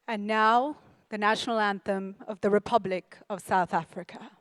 And now, the national anthem of the Republic of South Africa.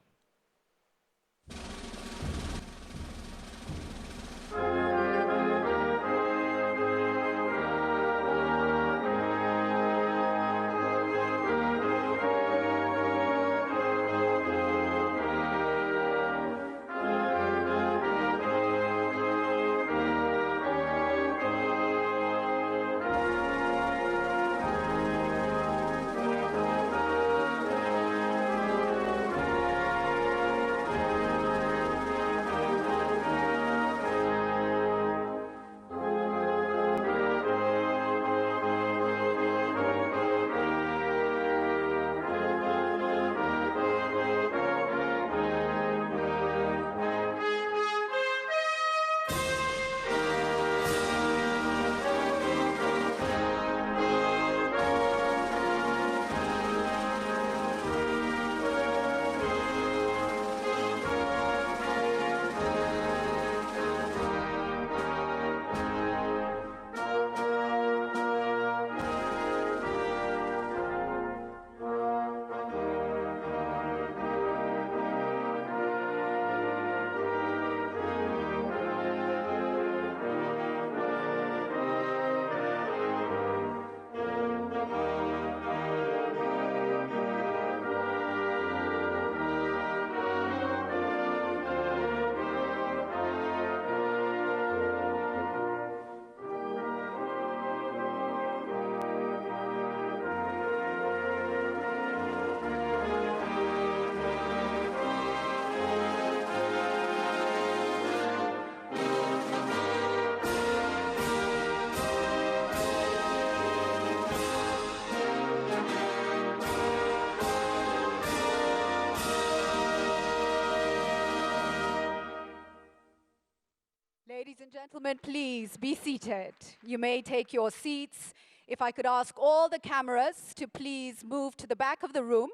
Ladies and gentlemen, please be seated. You may take your seats. If I could ask all the cameras to please move to the back of the room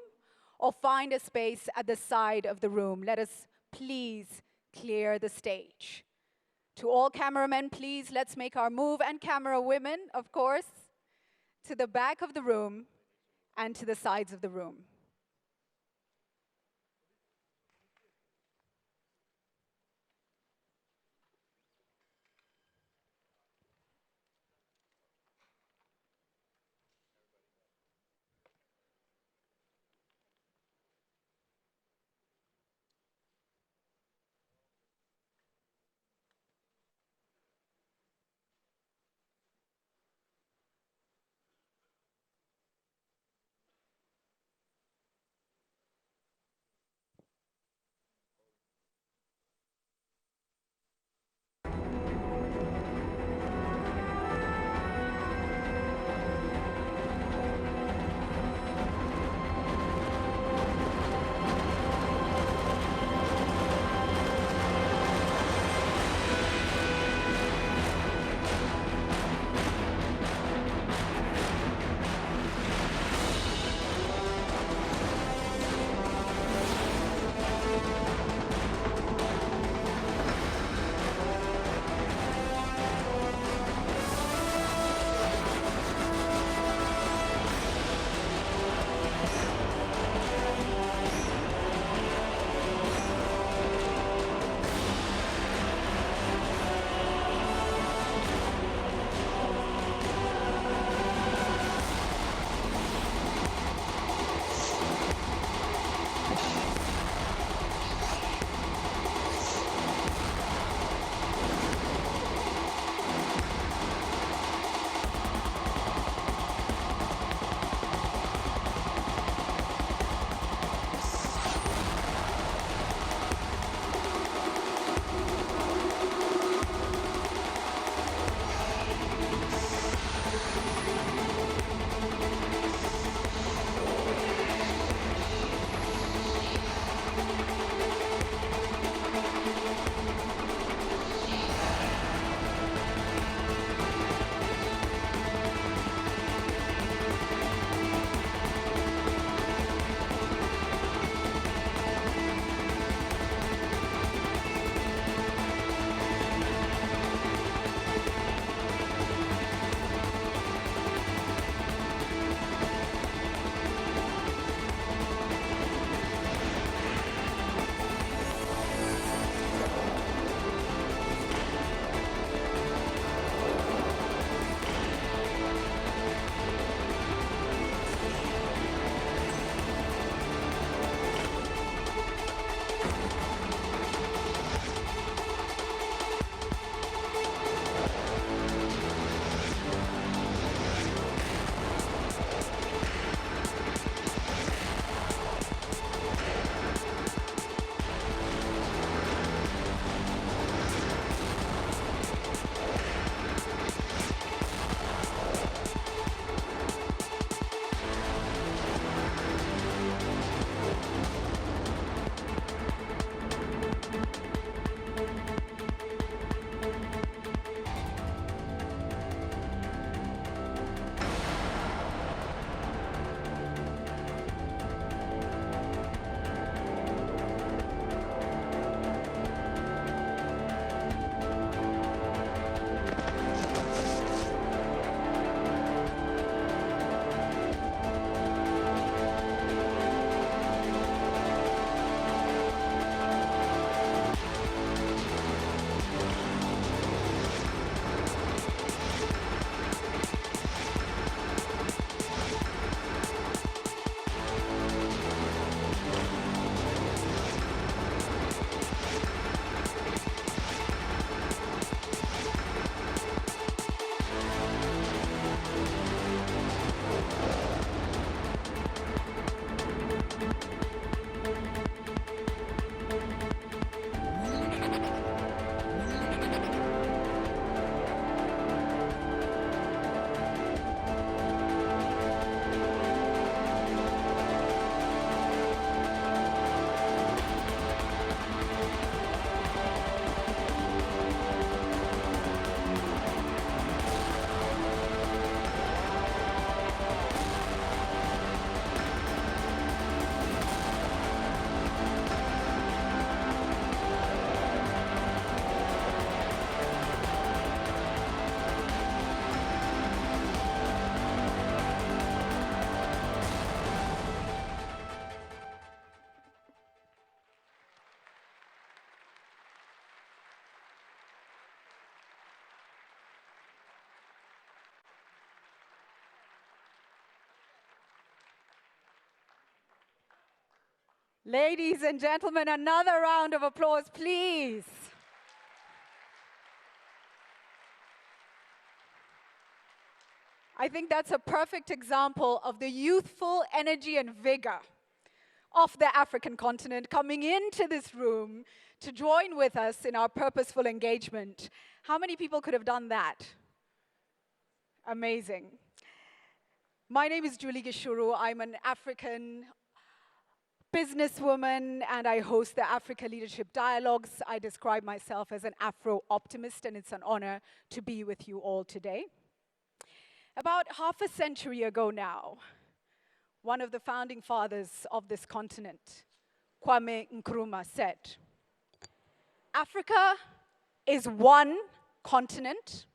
or find a space at the side of the room. Let us please clear the stage. To all cameramen, please, let's make our move, and camera women, of course, to the back of the room and to the sides of the room. Ladies and gentlemen, another round of applause, please. I think that's a perfect example of the youthful energy and vigor of the African continent coming into this room to join with us in our purposeful engagement. How many people could have done that? Amazing. My name is Julie Gishuru. I'm an African businesswoman, and I host the Africa Leadership Dialogues. I describe myself as an Afro-optimist, and it's an honor to be with you all today. About half a century ago now, one of the founding fathers of this continent, Kwame Nkrumah, said, "Africa is one continent,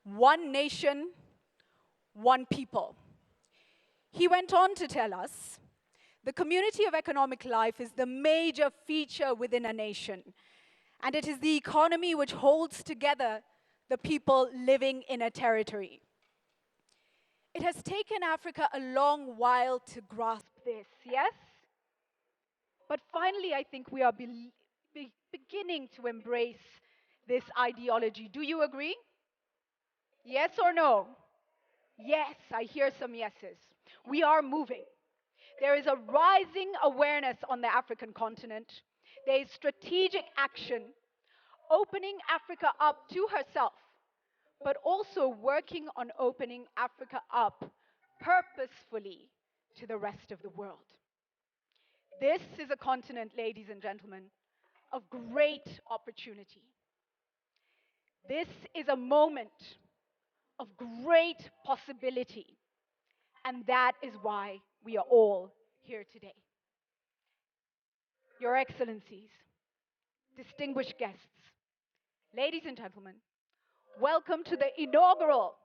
one nation, one people." He went on to tell us, the community of economic life is the major feature within a nation, and it is the economy which holds together the people living in a territory. It has taken Africa a long while to grasp this, yes? But finally, I think we are beginning to embrace this ideology. Do you agree? Yes or no? Yes, I hear some yeses. We are moving. There is a rising awareness on the African continent. There is strategic action, opening Africa up to herself, but also working on opening Africa up purposefully to the rest of the world. This is a continent, ladies and gentlemen, of great opportunity. This is a moment of great possibility, and that is why we are all here today. Your Excellencies, distinguished guests, ladies and gentlemen, welcome to the inaugural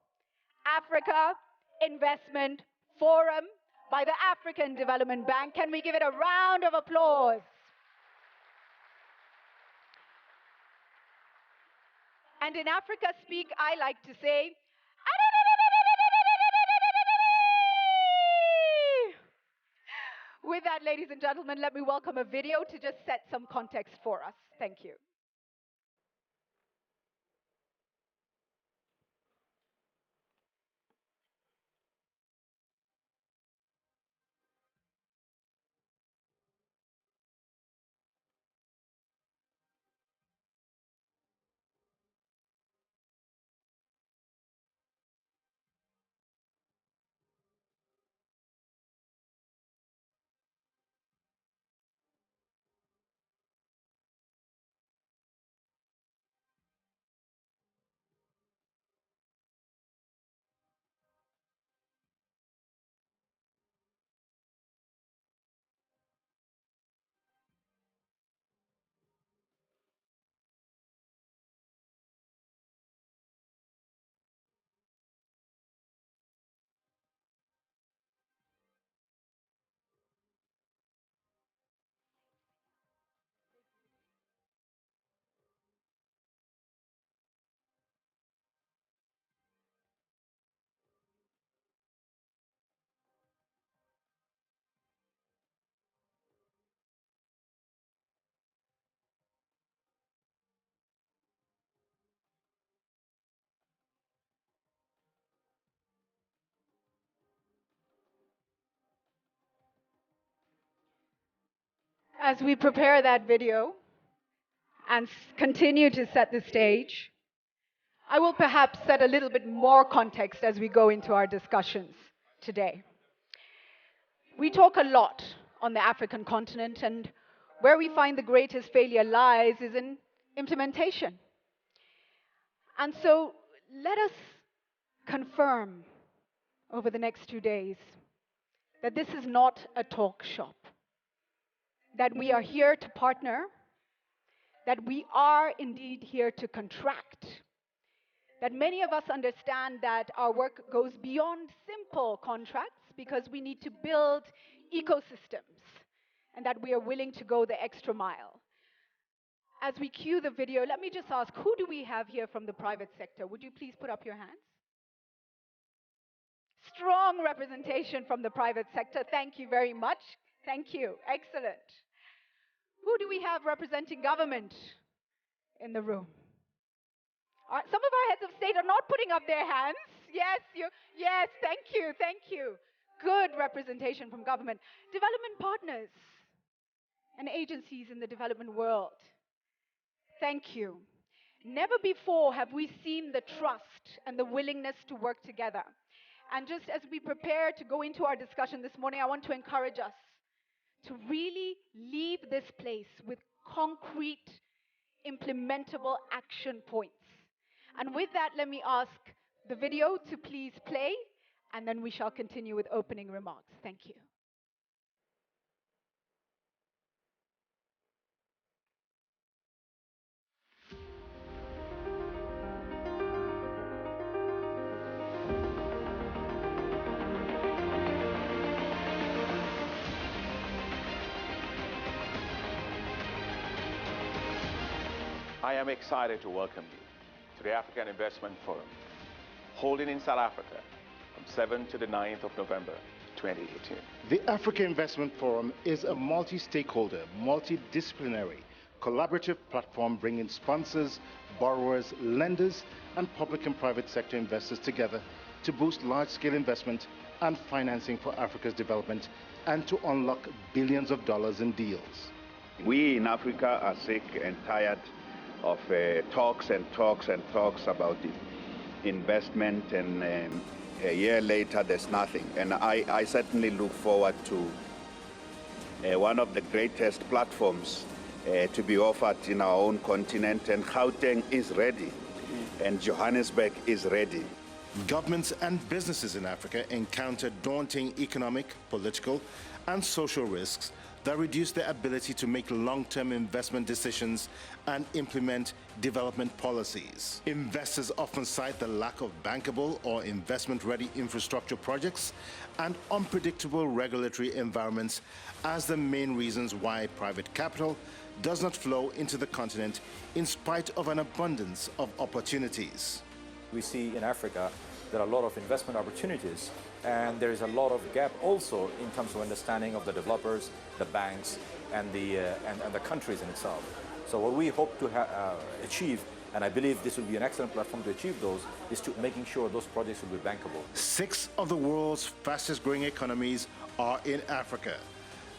Africa Investment Forum by the African Development Bank. Can we give it a round of applause? And in Africa speak, I like to say, with that, ladies and gentlemen, let me welcome a video to just set some context for us. Thank you. As we prepare that video and continue to set the stage, I will perhaps set a little bit more context as we go into our discussions today. We talk a lot on the African continent, and where we find the greatest failure lies is in implementation. And so let us confirm over the next 2 days that this is not a talk shop, that we are here to partner, that we are indeed here to contract, that many of us understand that our work goes beyond simple contracts because we need to build ecosystems, and that we are willing to go the extra mile. As we cue the video, let me just ask, who do we have here from the private sector? Would you please put up your hands? Strong representation from the private sector. Thank you very much. Thank you. Excellent. Who do we have representing government in the room? Some of our heads of state are not putting up their hands. Yes, thank you. Good representation from government. Development partners and agencies in the development world. Thank you. Never before have we seen the trust and the willingness to work together. And just as we prepare to go into our discussion this morning, I want to encourage us to really leave this place with concrete, implementable action points. And with that, let me ask the video to please play, and then we shall continue with opening remarks. Thank you. I am excited to welcome you to the African Investment Forum, holding in South Africa from 7th to the 9th of November 2018. The Africa Investment Forum is a multi-stakeholder, multidisciplinary, collaborative platform bringing sponsors, borrowers, lenders, and public and private sector investors together to boost large-scale investment and financing for Africa's development and to unlock billions of dollars in deals. We in Africa are sick and tired of talks about the investment, and a year later there's nothing. And I certainly look forward to one of the greatest platforms to be offered in our own continent, and Gauteng is ready, and Johannesburg is ready. Governments and businesses in Africa encounter daunting economic, political, and social risks that reduce their ability to make long-term investment decisions and implement development policies. Investors often cite the lack of bankable or investment-ready infrastructure projects and unpredictable regulatory environments as the main reasons why private capital does not flow into the continent in spite of an abundance of opportunities. We see in Africa there are a lot of investment opportunities, and there is a lot of gap also in terms of understanding of the developers, the banks, and the countries in itself. So what we hope to achieve, and I believe this will be an excellent platform to achieve those, is to making sure those projects will be bankable. 6 of the world's fastest growing economies are in Africa.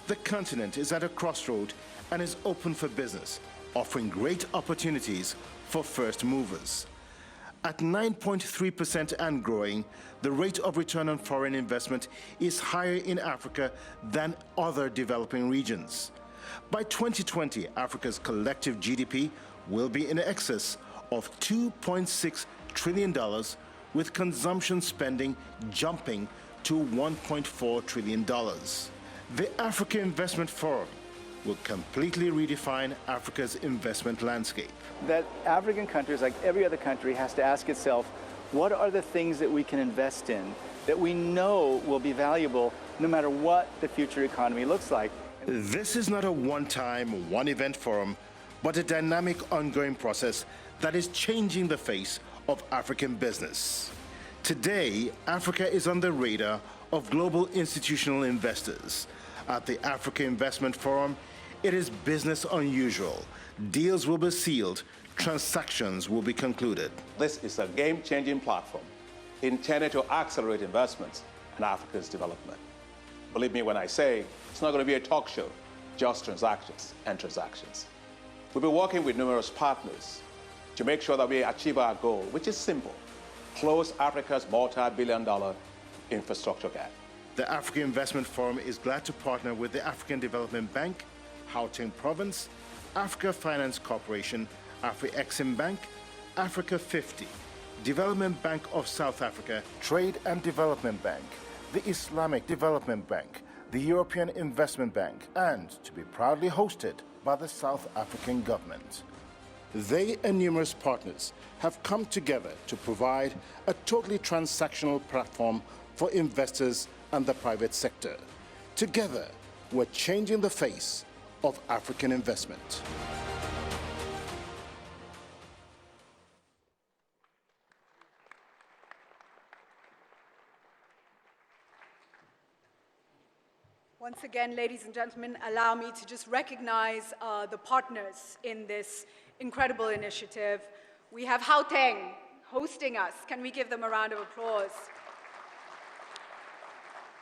The continent is at a crossroad and is open for business, offering great opportunities for first movers. At 9.3% and growing, the rate of return on foreign investment is higher in Africa than other developing regions. By 2020, Africa's collective GDP will be in excess of $2.6 trillion, with consumption spending jumping to $1.4 trillion. The Africa Investment Forum will completely redefine Africa's investment landscape. That African countries, like every other country, has to ask itself, what are the things that we can invest in that we know will be valuable no matter what the future economy looks like? This is not a one-time, one-event forum, but a dynamic, ongoing process that is changing the face of African business. Today, Africa is on the radar of global institutional investors. At the Africa Investment Forum, it is business unusual. Deals will be sealed, transactions will be concluded. This is a game-changing platform intended to accelerate investments in Africa's development. Believe me when I say it's not going to be a talk show, just transactions and transactions. We'll be working with numerous partners to make sure that we achieve our goal, which is simple: close Africa's multi-billion-dollar infrastructure gap. The Africa Investment Forum is glad to partner with the African Development Bank, Gauteng Province, Africa Finance Corporation, Afri-Exim Bank, Africa 50, Development Bank of South Africa, Trade and Development Bank, the Islamic Development Bank, the European Investment Bank, and to be proudly hosted by the South African government. They and numerous partners have come together to provide a totally transactional platform for investors and the private sector. Together, we're changing the face of African investment. Once again, ladies and gentlemen, allow me to just recognize the partners in this incredible initiative. We have Gauteng hosting us. Can we give them a round of applause?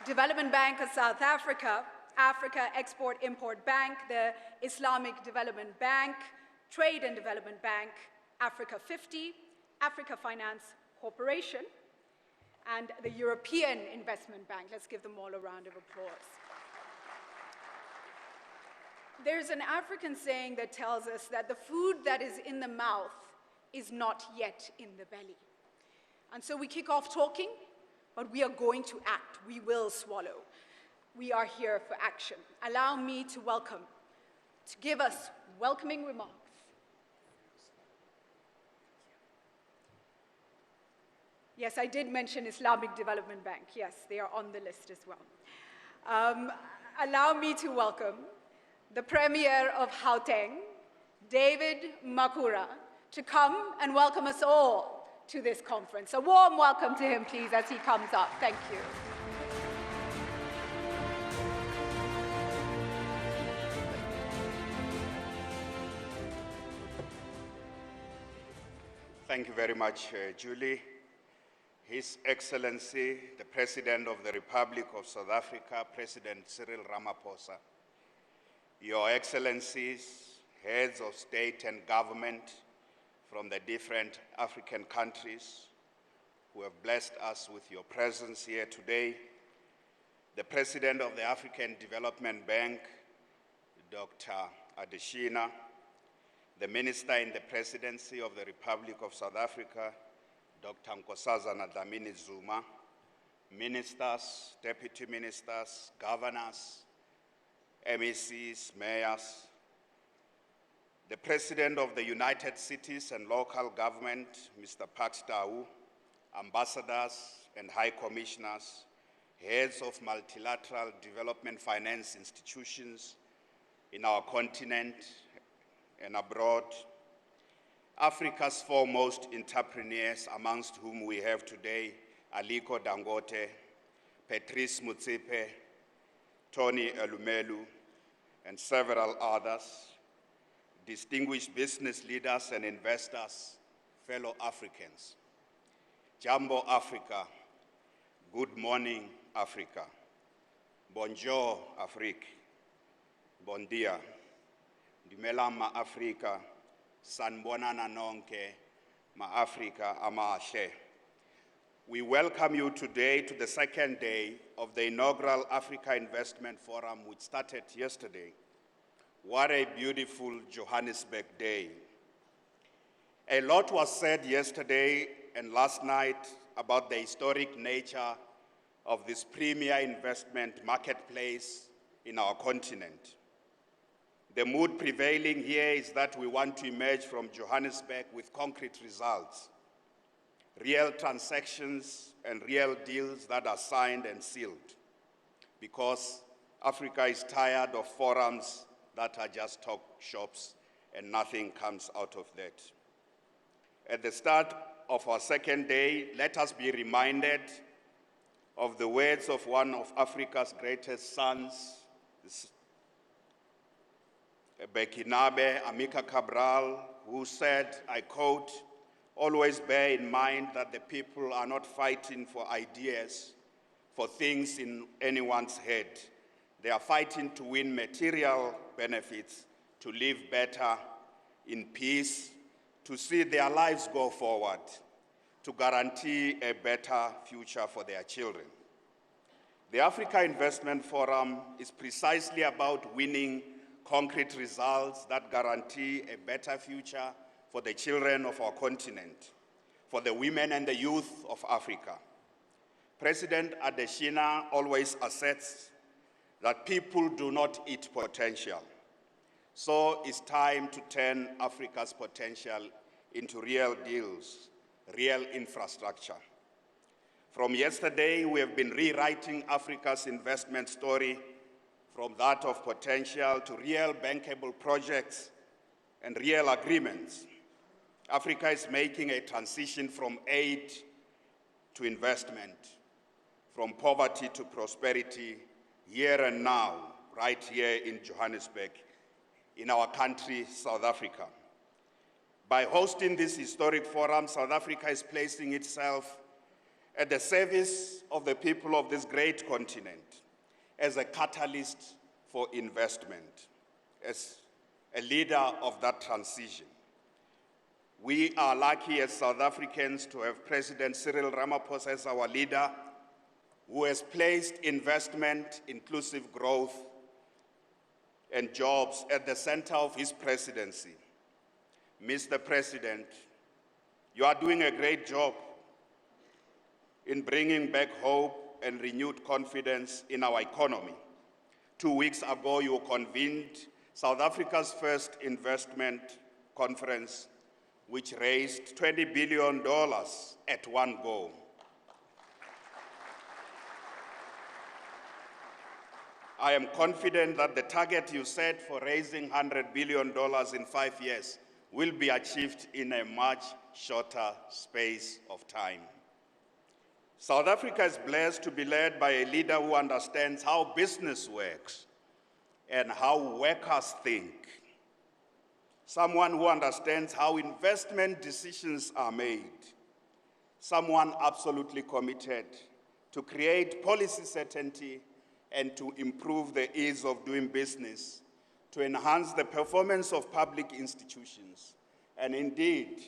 Development Bank of South Africa, Africa Export-Import Bank, the Islamic Development Bank, Trade and Development Bank, Africa 50, Africa Finance Corporation, and the European Investment Bank. Let's give them all a round of applause. There's an African saying that tells us that the food that is in the mouth is not yet in the belly. And so we kick off talking, but we are going to act. We will swallow. We are here for action. Allow me to welcome, to give us welcoming remarks. Yes, I did mention Islamic Development Bank. Yes, they are on the list as well. Allow me to welcome the Premier of Gauteng, David Makura, to come and welcome us all to this conference. A warm welcome to him, please, as he comes up. Thank you. Thank you very much, Julie. His Excellency, the President of the Republic of South Africa, President Cyril Ramaphosa, Your Excellencies, heads of state and government from the different African countries who have blessed us with your presence here today, the President of the African Development Bank, Dr. Adeshina, the Minister in the Presidency of the Republic of South Africa, Dr. Nkosazana Dlamini-Zuma, ministers, deputy ministers, governors, MECs, mayors, the President of the United Cities and Local Government, Mr. Pat Tau, ambassadors and high commissioners, heads of multilateral development finance institutions in our continent and abroad, Africa's foremost entrepreneurs, amongst whom we have today Aliko Dangote, Patrice Motsepe, Tony Elumelu, and several others, distinguished business leaders and investors, fellow Africans. Jambo Africa, good morning Africa, bonjour Afrique, bon dia, dumelang ma Africa, sanbonana nonke ma Africa amahle. We welcome you today to the second day of the inaugural Africa Investment Forum, which started yesterday. What a beautiful Johannesburg day. A lot was said yesterday and last night about the historic nature of this premier investment marketplace in our continent. The mood prevailing here is that we want to emerge from Johannesburg with concrete results, real transactions and real deals that are signed and sealed, because Africa is tired of forums that are just talk shops and nothing comes out of that. At the start of our second day, let us be reminded of the words of one of Africa's greatest sons, Bekinabe Amika Cabral, who said, I quote, "Always bear in mind that the people are not fighting for ideas, for things in anyone's head. They are fighting to win material benefits, to live better in peace, to see their lives go forward, to guarantee a better future for their children." The Africa Investment Forum is precisely about winning concrete results that guarantee a better future for the children of our continent, for the women and the youth of Africa. President Adeshina always asserts that people do not eat potential. So it's time to turn Africa's potential into real deals, real infrastructure. From yesterday, we have been rewriting Africa's investment story from that of potential to real bankable projects and real agreements. Africa is making a transition from aid to investment, from poverty to prosperity, here and now, right here in Johannesburg, in our country, South Africa. By hosting this historic forum, South Africa is placing itself at the service of the people of this great continent as a catalyst for investment, as a leader of that transition. We are lucky as South Africans to have President Cyril Ramaphosa as our leader, who has placed investment, inclusive growth, and jobs at the center of his presidency. Mr. President, you are doing a great job in bringing back hope and renewed confidence in our economy. 2 weeks ago, you convened South Africa's first investment conference, which raised $20 billion at one go. I am confident that the target you set for raising $100 billion in 5 years will be achieved in a much shorter space of time. South Africa is blessed to be led by a leader who understands how business works and how workers think. Someone who understands how investment decisions are made. Someone absolutely committed to create policy certainty and to improve the ease of doing business, to enhance the performance of public institutions, and indeed,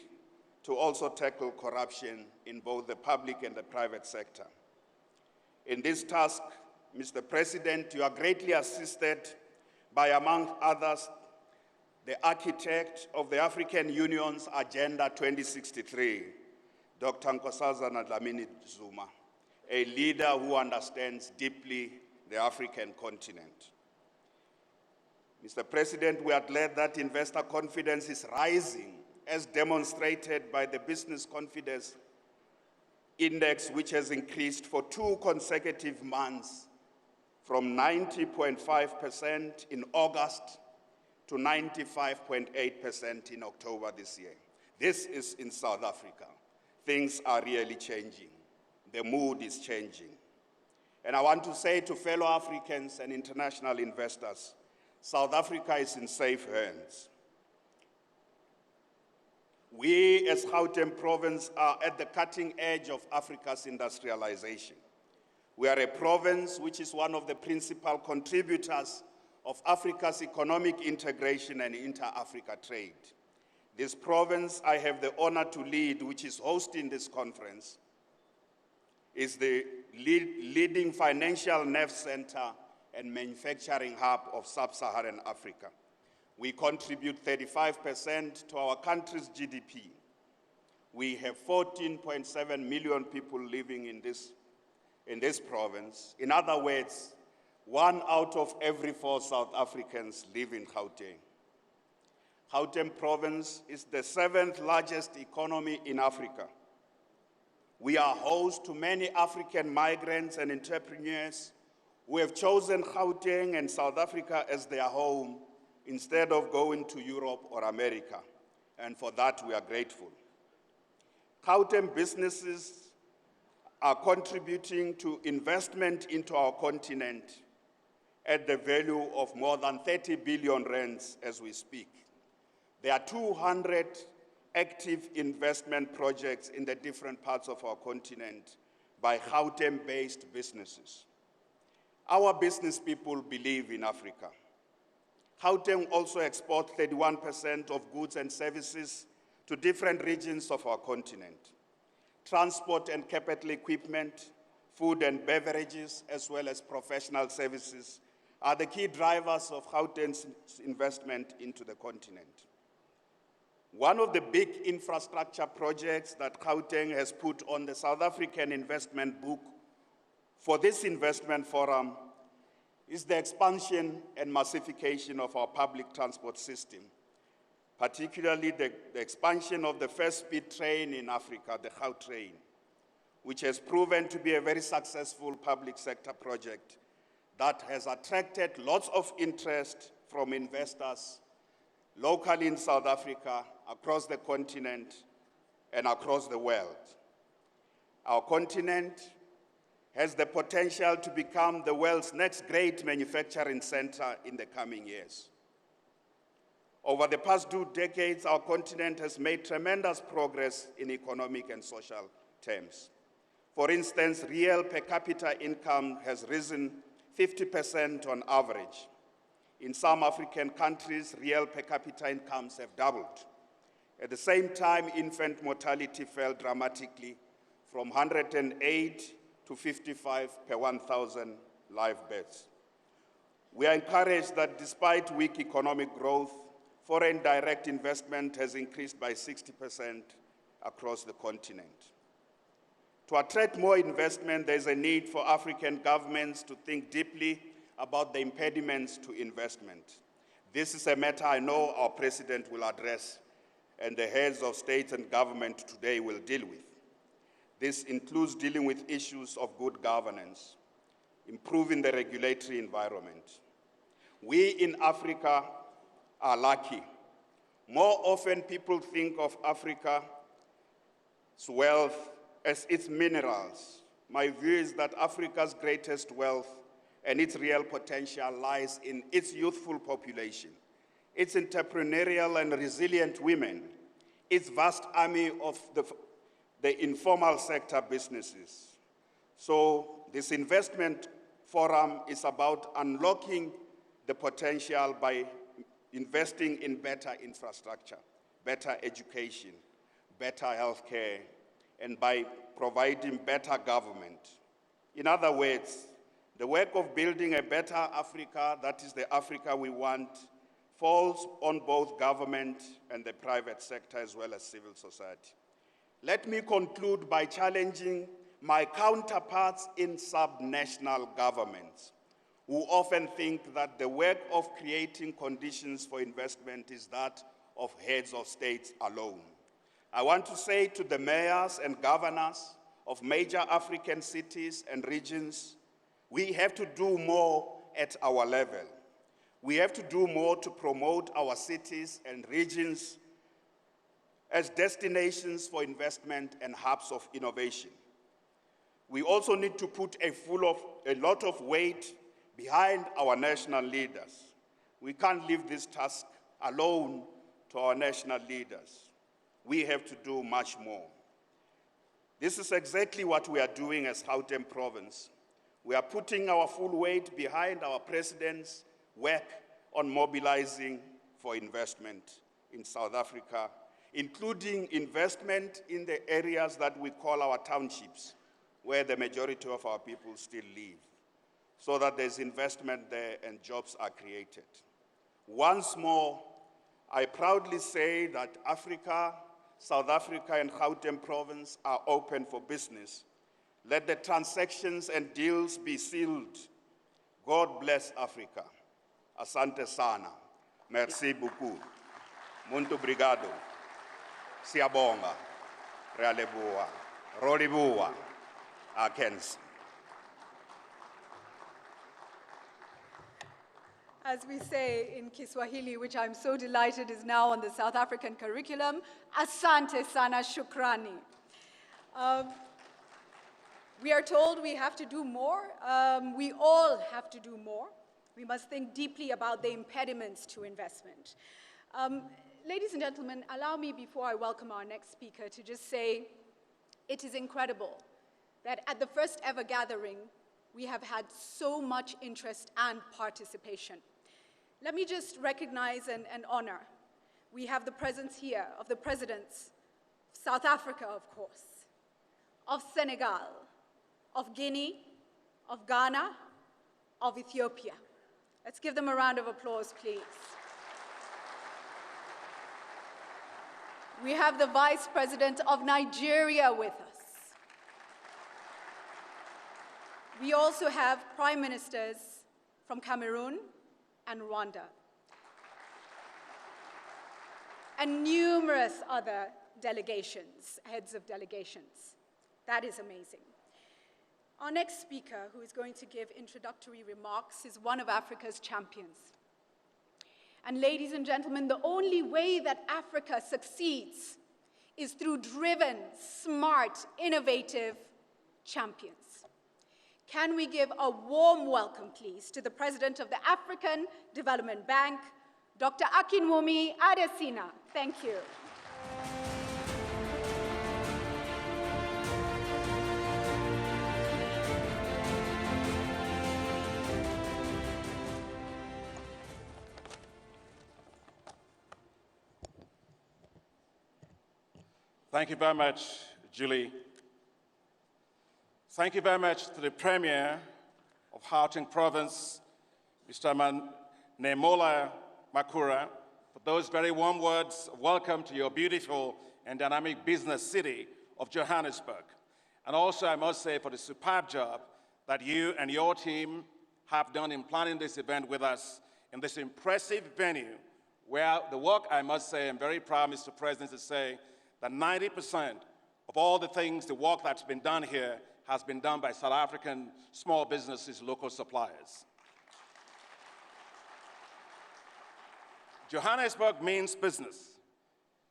to also tackle corruption in both the public and the private sector. In this task, Mr. President, you are greatly assisted by, among others, the architect of the African Union's Agenda 2063, Dr. Nkosazana Dlamini-Zuma, a leader who understands deeply the African continent. Mr. President, we are glad that investor confidence is rising, as demonstrated by the Business Confidence Index, which has increased for 2 consecutive months from 90.5% in August to 95.8% in October this year. This is in South Africa. Things are really changing. The mood is changing. And I want to say to fellow Africans and international investors, South Africa is in safe hands. We as Gauteng province are at the cutting edge of Africa's industrialization. We are a province which is one of the principal contributors of Africa's economic integration and inter-Africa trade. This province I have the honor to lead, which is hosting this conference, is the leading financial nerve center and manufacturing hub of sub-Saharan Africa. We contribute 35% to our country's GDP. We have 14.7 million people living in this province. In other words, 1 out of every 4 South Africans live in Gauteng. Gauteng province is the 7th largest economy in Africa. We are host to many African migrants and entrepreneurs who have chosen Gauteng and South Africa as their home instead of going to Europe or America, and for that we are grateful. Gauteng businesses are contributing to investment into our continent at the value of more than 30 billion rands as we speak. There are 200 active investment projects in the different parts of our continent by Gauteng-based businesses. Our business people believe in Africa. Gauteng also exports 31% of goods and services to different regions of our continent. Transport and capital equipment, food and beverages, as well as professional services are the key drivers of Gauteng's investment into the continent. One of the big infrastructure projects that Gauteng has put on the South African investment book for this investment forum is the expansion and massification of our public transport system, particularly the expansion of the first speed train in Africa, the Gautrain, which has proven to be a very successful public sector project that has attracted lots of interest from investors locally in South Africa, across the continent, and across the world. Our continent has the potential to become the world's next great manufacturing center in the coming years. Over the past 2 decades, our continent has made tremendous progress in economic and social terms. For instance, real per capita income has risen 50% on average. In some African countries, real per capita incomes have doubled. At the same time, infant mortality fell dramatically from 108 to 55 per 1,000 live births. We are encouraged that despite weak economic growth, foreign direct investment has increased by 60% across the continent. To attract more investment, there is a need for African governments to think deeply about the impediments to investment. This is a matter I know our President will address and the heads of state and government today will deal with. This includes dealing with issues of good governance, improving the regulatory environment. We in Africa are lucky. More often people think of Africa's wealth as its minerals. My view is that Africa's greatest wealth and its real potential lies in its youthful population, its entrepreneurial and resilient women, its vast army of the informal sector businesses. So this investment forum is about unlocking the potential by investing in better infrastructure, better education, better healthcare, and by providing better government. In other words, the work of building a better Africa, that is the Africa we want, falls on both government and the private sector as well as civil society. Let me conclude by challenging my counterparts in subnational governments, who often think that the work of creating conditions for investment is that of heads of states alone. I want to say to the mayors and governors of major African cities and regions, we have to do more at our level. We have to do more to promote our cities and regions as destinations for investment and hubs of innovation. We also need to put a lot of weight behind our national leaders. We can't leave this task alone to our national leaders. We have to do much more. This is exactly what we are doing as Gauteng Province. We are putting our full weight behind our president's work on mobilizing for investment in South Africa, including investment in the areas that we call our townships, where the majority of our people still live, so that there's investment there and jobs are created. Once more, I proudly say that Africa, South Africa, and Gauteng Province are open for business. Let the transactions and deals be sealed. God bless Africa. Asante sana. Merci beaucoup. Muito obrigado. Siyabonga. Realeboa. Roleboa. Akens. As we say in Kiswahili, which I'm so delighted is now on the South African curriculum, asante sana, shukrani. We are told we have to do more. We all have to do more. We must think deeply about the impediments to investment. Ladies and gentlemen, allow me, before I welcome our next speaker, to just say it is incredible that at the first ever gathering, we have had so much interest and participation. Let me just recognize and honor. We have the presence here of the presidents of South Africa, of course, of Senegal, of Guinea, of Ghana, of Ethiopia. Let's give them a round of applause, please. We have the Vice President of Nigeria with us. We also have Prime Ministers from Cameroon and Rwanda, and numerous other delegations, heads of delegations. That is amazing. Our next speaker, who is going to give introductory remarks, is one of Africa's champions. And ladies and gentlemen, the only way that Africa succeeds is through driven, smart, innovative champions. Can we give a warm welcome, please, to the President of the African Development Bank, Dr. Akinwumi Adesina. Thank you. Thank you very much, Julie. Thank you very much to the Premier of Gauteng Province, Mr. Nemola Makura, for those very warm words of welcome to your beautiful and dynamic business city of Johannesburg. And also, I must say, for the superb job that you and your team have done in planning this event with us in this impressive venue, where the work, I must say, I'm very proud, Mr. President, to say that 90% of all the things, the work that's been done here has been done by South African small businesses, local suppliers. Johannesburg means business,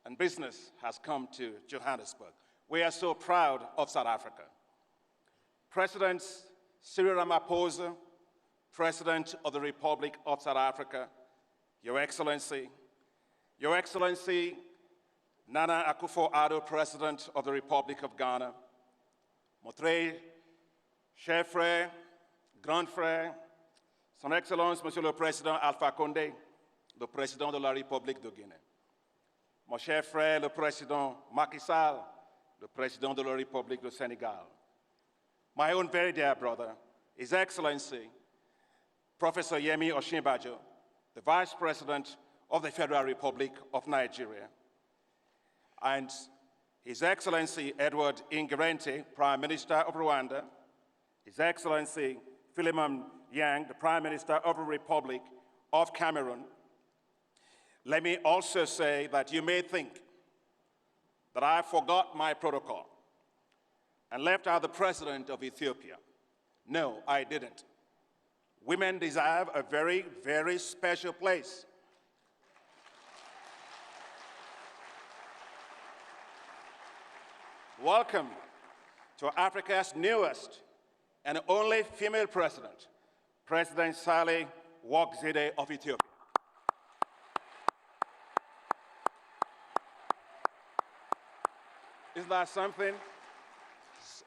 and business has come to Johannesburg. We are so proud of South Africa. President Cyril Ramaphosa, President of the Republic of South Africa, Your Excellency, Nana Akufo-Addo, President of the Republic of Ghana, Notre cher frère, grand frère, Son Excellence, Monsieur le Président Alpha Condé, le Président de la République de Guinée. Mon cher frère, le Président Macky Sall, le Président de la République du Sénégal. My own very dear brother, His Excellency, Professor Yemi Osinbajo, the Vice President of the Federal Republic of Nigeria, and His Excellency Edward Ingirente, Prime Minister of Rwanda, His Excellency Philemon Yang, the Prime Minister of the Republic of Cameroon. Let me also say that you may think that I forgot my protocol and left out the President of Ethiopia. No, I didn't. Women deserve a very, very special place. Welcome to Africa's newest and only female president, President Sahle Work Zewde of Ethiopia. Isn't that something?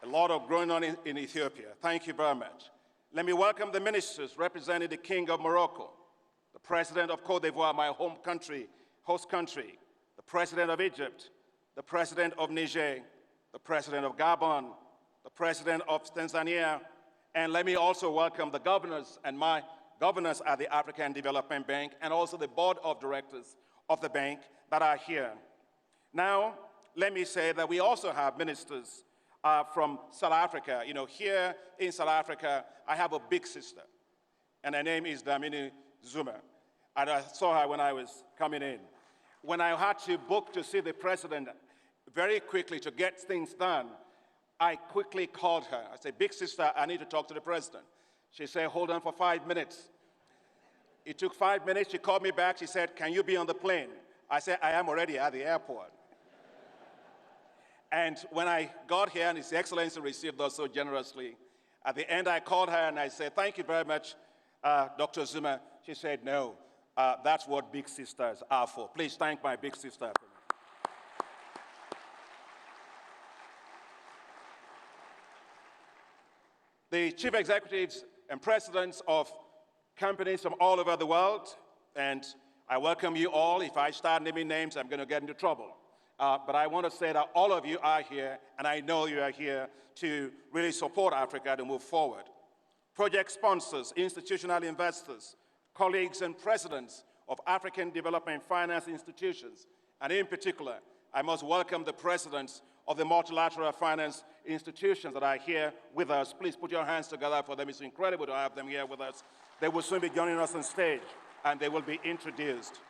A lot of going on in Ethiopia. Thank you very much. Let me welcome the ministers representing the King of Morocco, the President of Cote d'Ivoire, my home country, host country, the President of Egypt, the President of Niger, the President of Gabon, the President of Tanzania, and let me also welcome the governors and my governors at the African Development Bank and also the board of directors of the bank that are here. Now, let me say that we also have ministers from South Africa. You know, here in South Africa, I have a big sister, and her name is Dlamini Zuma. And I saw her when I was coming in. When I had to book to see the president very quickly to get things done, I quickly called her. I said, big sister, I need to talk to the president. She said, hold on for 5 minutes. It took 5 minutes. She called me back. She said, can you be on the plane? I said, I am already at the airport. And when I got here, and His Excellency received us so generously, at the end I called her and I said, thank you very much, Dr. Zuma. She said, no, that's what big sisters are for. Please thank my big sister. The chief executives and presidents of companies from all over the world, and I welcome you all. If I start naming names, I'm going to get into trouble. But I want to say that all of you are here, and I know you are here to really support Africa to move forward. Project sponsors, institutional investors, colleagues and presidents of African development finance institutions, and in particular, I must welcome the presidents of the multilateral finance institutions that are here with us. Please put your hands together for them. It's incredible to have them here with us. They will soon be joining us on stage, and they will be introduced.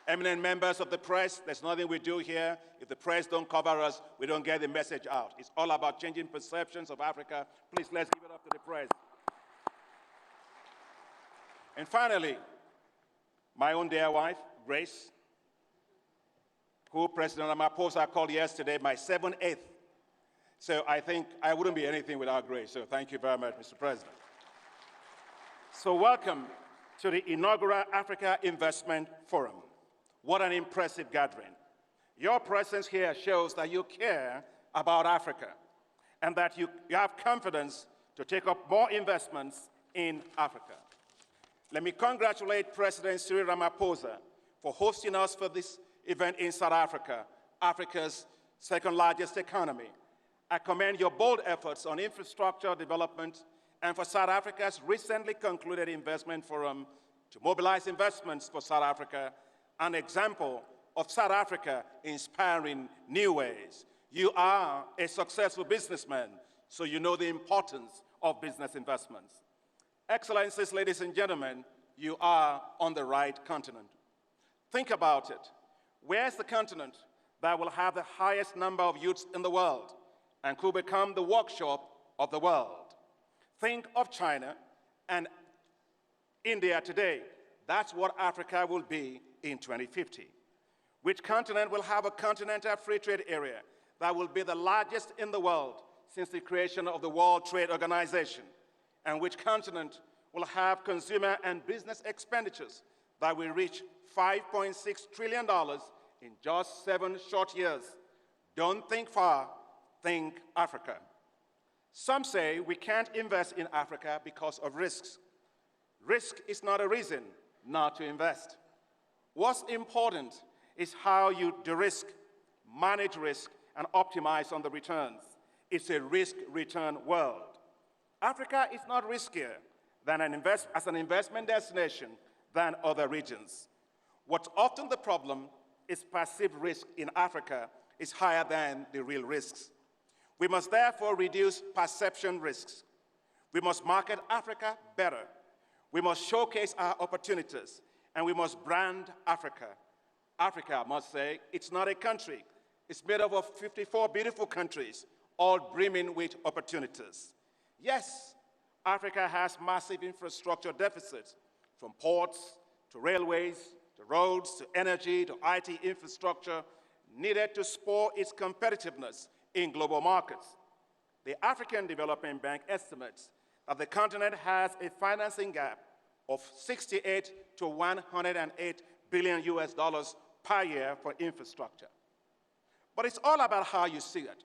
Eminent members of the press, there's nothing we do here. If the press don't cover us, we don't get the message out. It's all about changing perceptions of Africa. Please, let's give it up to the press. And finally, my own dear wife, Grace, who President Ramaphosa called yesterday my 7/8. So I think I wouldn't be anything without grace. So thank you very much, Mr. President. So welcome to the inaugural Africa Investment Forum. What an impressive gathering. Your presence here shows that you care about Africa and that you have confidence to take up more investments in Africa. Let me congratulate President Cyril Ramaphosa for hosting us for this event in South Africa, Africa's second largest economy. I commend your bold efforts on infrastructure development and for South Africa's recently concluded investment forum to mobilize investments for South Africa, an example of South Africa inspiring new ways. You are a successful businessman, so you know the importance of business investments. Excellencies, ladies and gentlemen, you are on the right continent. Think about it. Where's the continent that will have the highest number of youths in the world and could become the workshop of the world? Think of China and India today. That's what Africa will be in 2050. Which continent will have a continental free trade area that will be the largest in the world since the creation of the World Trade Organization? And which continent will have consumer and business expenditures that will reach $5.6 trillion in just 7 short years? Don't think far, think Africa. Some say we can't invest in Africa because of risks. Risk is not a reason not to invest. What's important is how you de-risk, manage risk, and optimize on the returns. It's a risk-return world. Africa is not riskier than as an investment destination than other regions. What's often the problem is perceived risk in Africa is higher than the real risks. We must therefore reduce perception risks. We must market Africa better. We must showcase our opportunities, and we must brand Africa. Africa, I must say, it's not a country. It's made up of 54 beautiful countries, all brimming with opportunities. Yes, Africa has massive infrastructure deficits, from ports to railways, to roads, to energy, to IT infrastructure, needed to spur its competitiveness in global markets. The African Development Bank estimates that the continent has a financing gap of 68 to 108 billion US dollars per year for infrastructure. But it's all about how you see it.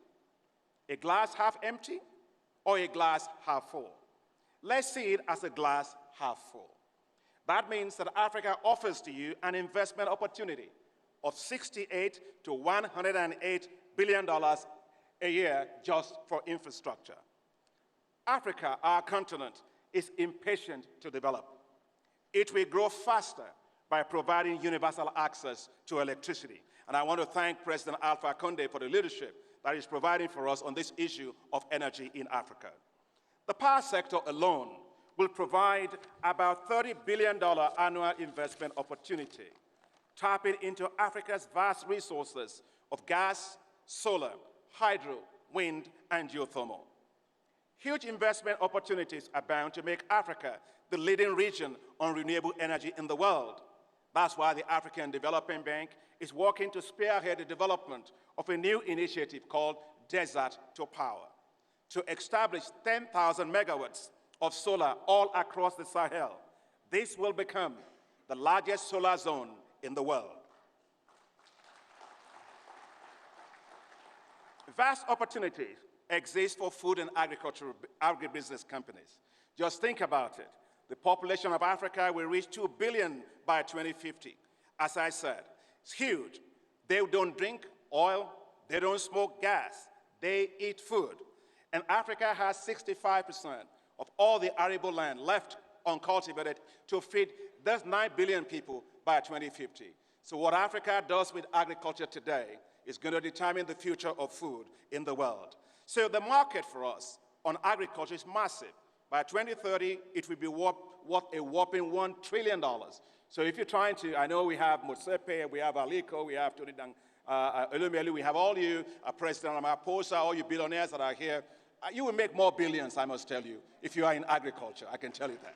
A glass half empty or a glass half full? Let's see it as a glass half full. That means that Africa offers to you an investment opportunity of 68 to 108 billion dollars a year just for infrastructure. Africa, our continent, is impatient to develop. It will grow faster by providing universal access to electricity. And I want to thank President Alpha Conde for the leadership that he's providing for us on this issue of energy in Africa. The power sector alone will provide about $30 billion annual investment opportunity, tapping into Africa's vast resources of gas, solar, hydro, wind, and geothermal. Huge investment opportunities are bound to make Africa the leading region on renewable energy in the world. That's why the African Development Bank is working to spearhead the development of a new initiative called Desert to Power, to establish 10,000 megawatts of solar all across the Sahel. This will become the largest solar zone in the world. Vast opportunities exist for food and agribusiness companies. Just think about it. The population of Africa will reach 2 billion by 2050. As I said, it's huge. They don't drink oil, they don't smoke gas, they eat food. And Africa has 65% of all the arable land left uncultivated to feed those 9 billion people by 2050. So what Africa does with agriculture today is going to determine the future of food in the world. So the market for us on agriculture is massive. By 2030, it will be worth a whopping $1 trillion. So if you're trying to, I know we have Motsepe, we have Aliko, we have Tony Elumelu, we have all you, President Ramaphosa, all you billionaires that are here. You will make more billions, I must tell you, if you are in agriculture. I can tell you that.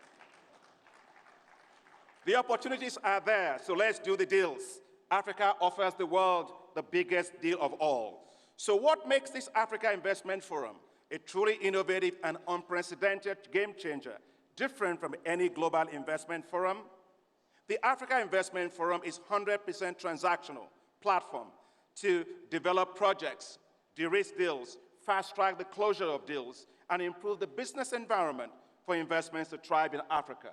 The opportunities are there, so let's do the deals. Africa offers the world the biggest deal of all. So what makes this Africa Investment Forum a truly innovative and unprecedented game changer, different from any global investment forum? The Africa Investment Forum is 100% transactional platform to develop projects, de-risk deals, fast-track the closure of deals, and improve the business environment for investments to thrive in Africa.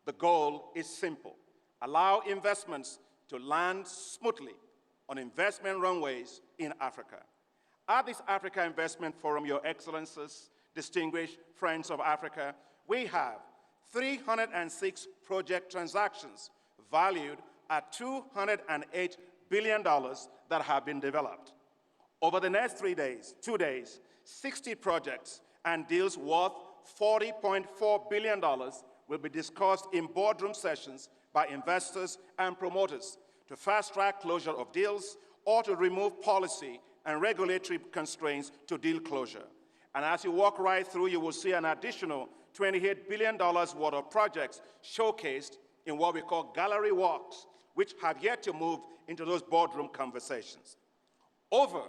The goal is simple: allow investments to land smoothly on investment runways in Africa. At this Africa Investment Forum, Your Excellencies, distinguished friends of Africa, we have 306 project transactions valued at $208 billion that have been developed. Over the next 2 days, 60 projects and deals worth $40.4 billion will be discussed in boardroom sessions by investors and promoters to fast-track closure of deals or to remove policy and regulatory constraints to deal closure. And as you walk right through, you will see an additional $28 billion worth of projects showcased in what we call gallery walks, which have yet to move into those boardroom conversations. Over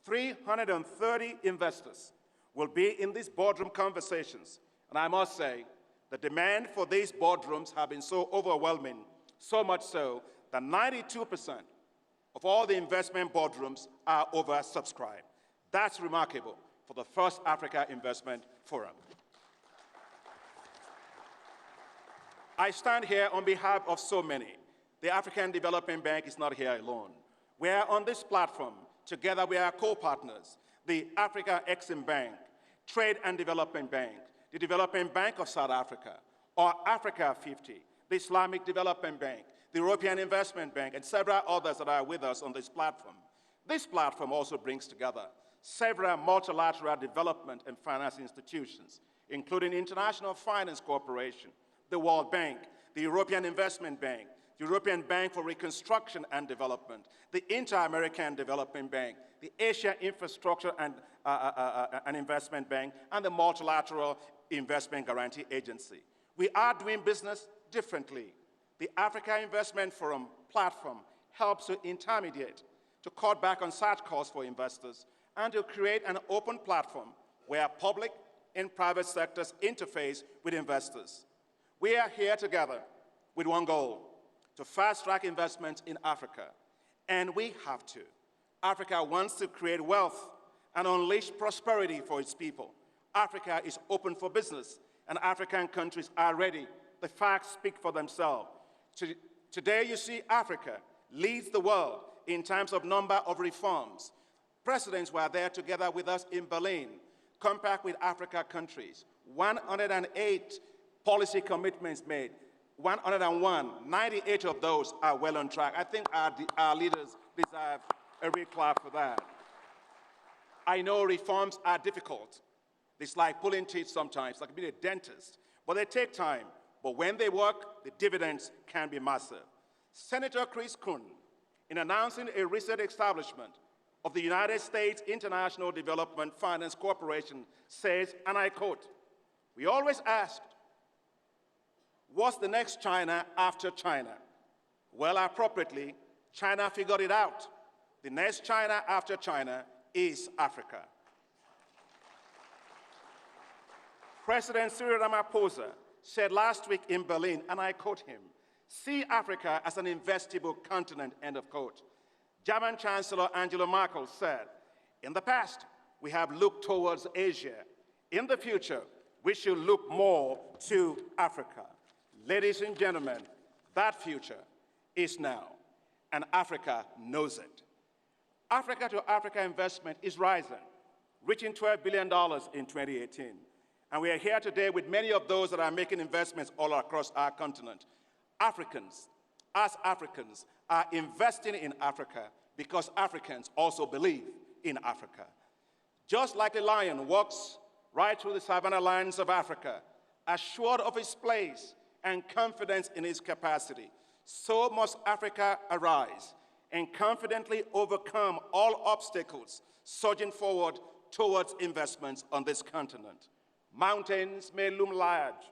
330 investors will be in these boardroom conversations. And I must say, the demand for these boardrooms have been so overwhelming, so much so that 92% of all the investment boardrooms are oversubscribed. That's remarkable for the first Africa Investment Forum. I stand here on behalf of so many. The African Development Bank is not here alone. We are on this platform together with our co-partners, the Africa Exim Bank, Trade and Development Bank, the Development Bank of South Africa, or Africa 50, the Islamic Development Bank, the European Investment Bank, and several others that are with us on this platform. This platform also brings together several multilateral development and finance institutions, including International Finance Corporation, the World Bank, the European Investment Bank, the European Bank for Reconstruction and Development, the Inter-American Development Bank, the Asia Infrastructure and Investment Bank, and the Multilateral Investment Guarantee Agency. We are doing business differently. The Africa Investment Forum platform helps to intermediate, to cut back on such costs for investors, and to create an open platform where public and private sectors interface with investors. We are here together with one goal: to fast-track investment in Africa. And we have to. Africa wants to create wealth and unleash prosperity for its people. Africa is open for business, and African countries are ready. The facts speak for themselves. Today, you see Africa leads the world in terms of number of reforms. Presidents were there together with us in Berlin, compact with Africa countries. 108 policy commitments made. 101, 98 of those are well on track. I think our leaders deserve a big clap for that. I know reforms are difficult. It's like pulling teeth sometimes, like being a dentist, but they take time. But when they work, the dividends can be massive. Senator Chris Coons, in announcing a recent establishment of the United States International Development Finance Corporation, says, and I quote, "We always asked, what's the next China after China? Well, appropriately, China figured it out. The next China after China is Africa." President Cyril Ramaphosa said last week in Berlin, and I quote him, "See Africa as an investable continent," end of quote. German Chancellor Angela Merkel said, "In the past, we have looked towards Asia. In the future, we should look more to Africa." Ladies and gentlemen, that future is now, and Africa knows it. Africa to Africa investment is rising, reaching $12 billion in 2018. And we are here today with many of those that are making investments all across our continent. Africans, as Africans, are investing in Africa because Africans also believe in Africa. Just like a lion walks right through the savanna lands of Africa, assured of his place and confidence in his capacity, so must Africa arise and confidently overcome all obstacles, surging forward towards investments on this continent. Mountains may loom large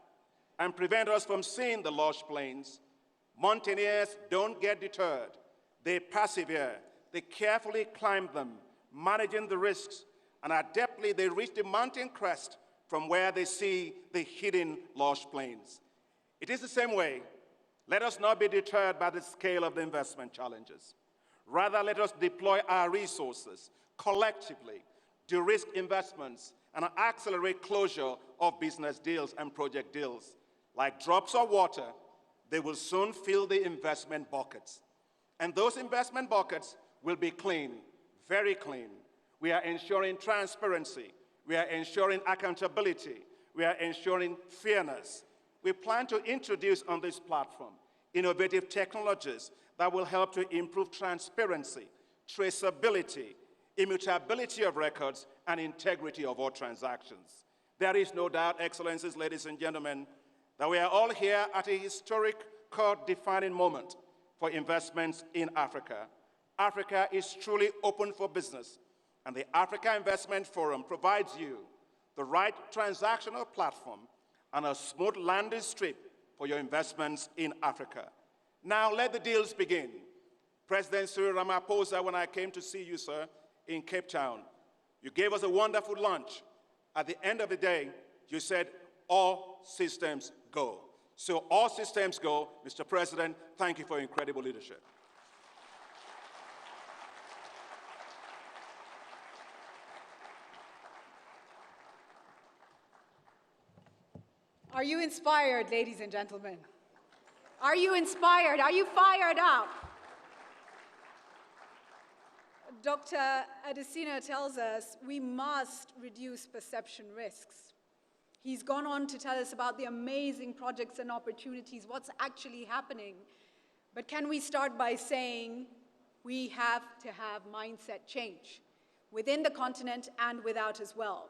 and prevent us from seeing the lush plains. Mountaineers don't get deterred. They persevere. They carefully climb them, managing the risks, and adeptly they reach the mountain crest from where they see the hidden lush plains. It is the same way. Let us not be deterred by the scale of the investment challenges. Rather, let us deploy our resources collectively, de-risk investments, and accelerate closure of business deals and project deals. Like drops of water, they will soon fill the investment buckets. And those investment buckets will be clean, very clean. We are ensuring transparency. We are ensuring accountability. We are ensuring fairness. We plan to introduce on this platform innovative technologies that will help to improve transparency, traceability, immutability of records, and integrity of all transactions. There is no doubt, Excellencies, ladies and gentlemen, that we are all here at a historic, defining moment for investments in Africa. Africa is truly open for business, and the Africa Investment Forum provides you the right transactional platform and a smooth landing strip for your investments in Africa. Now let the deals begin. President Cyril Ramaphosa, when I came to see you, sir, in Cape Town, you gave us a wonderful lunch. At the end of the day, you said, all systems go. So all systems go. Mr. President, thank you for your incredible leadership. Are you inspired, ladies and gentlemen? Are you inspired? Are you fired up? Dr. Adesina tells us we must reduce perception risks. He's gone on to tell us about the amazing projects and opportunities, what's actually happening. But can we start by saying we have to have mindset change within the continent and without as well.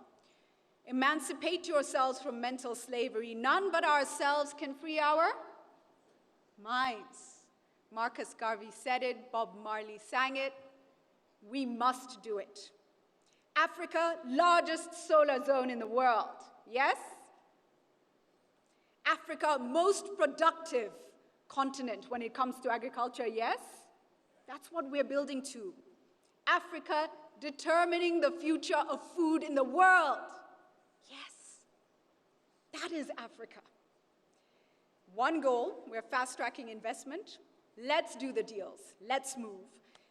Emancipate yourselves from mental slavery. None but ourselves can free our minds. Marcus Garvey said it, Bob Marley sang it. We must do it. Africa, largest solar zone in the world, yes? Africa, most productive continent when it comes to agriculture, yes? That's what we're building to. Africa, determining the future of food in the world. Yes, that is Africa. One goal, we're fast-tracking investment. Let's do the deals. Let's move.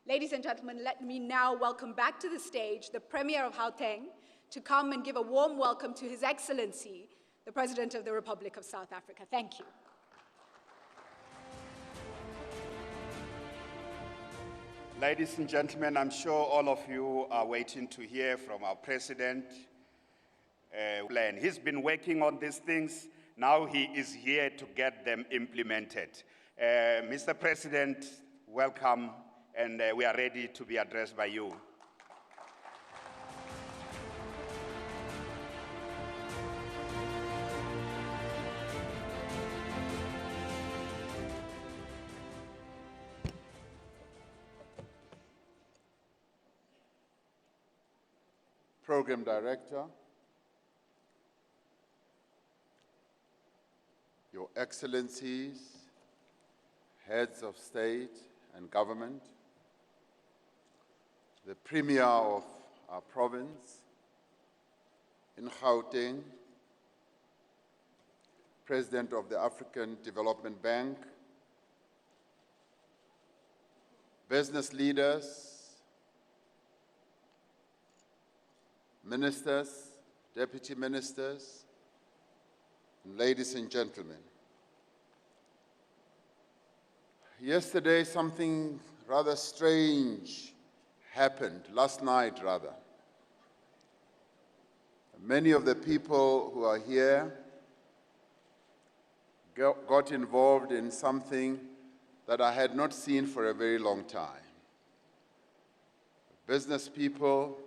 Ladies and gentlemen, let me now welcome back to the stage the Premier of Gauteng to come and give a warm welcome to His Excellency, the President of the Republic of South Africa. Thank you. Ladies and gentlemen, I'm sure all of you are waiting to hear from our President. He's been working on these things. Now he is here to get them implemented. Mr. President, welcome, and we are ready to be addressed by you. Program Director, Your Excellencies, Heads of State and Government, the Premier of our province in Gauteng, President of the African Development Bank, business leaders, ministers, deputy ministers, and ladies and gentlemen. Yesterday, something rather strange happened, last night rather. Many of the people who are here got involved in something that I had not seen for a very long time. Business people,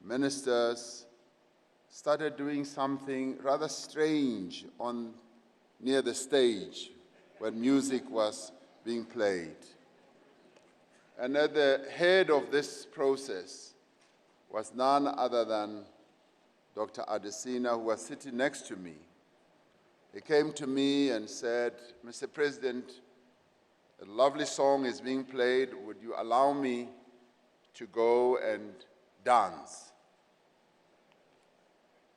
ministers started doing something rather strange near the stage when music was being played. And at the head of this process was none other than Dr. Adesina, who was sitting next to me. He came to me and said, "Mr. President, a lovely song is being played. Would you allow me to go and dance.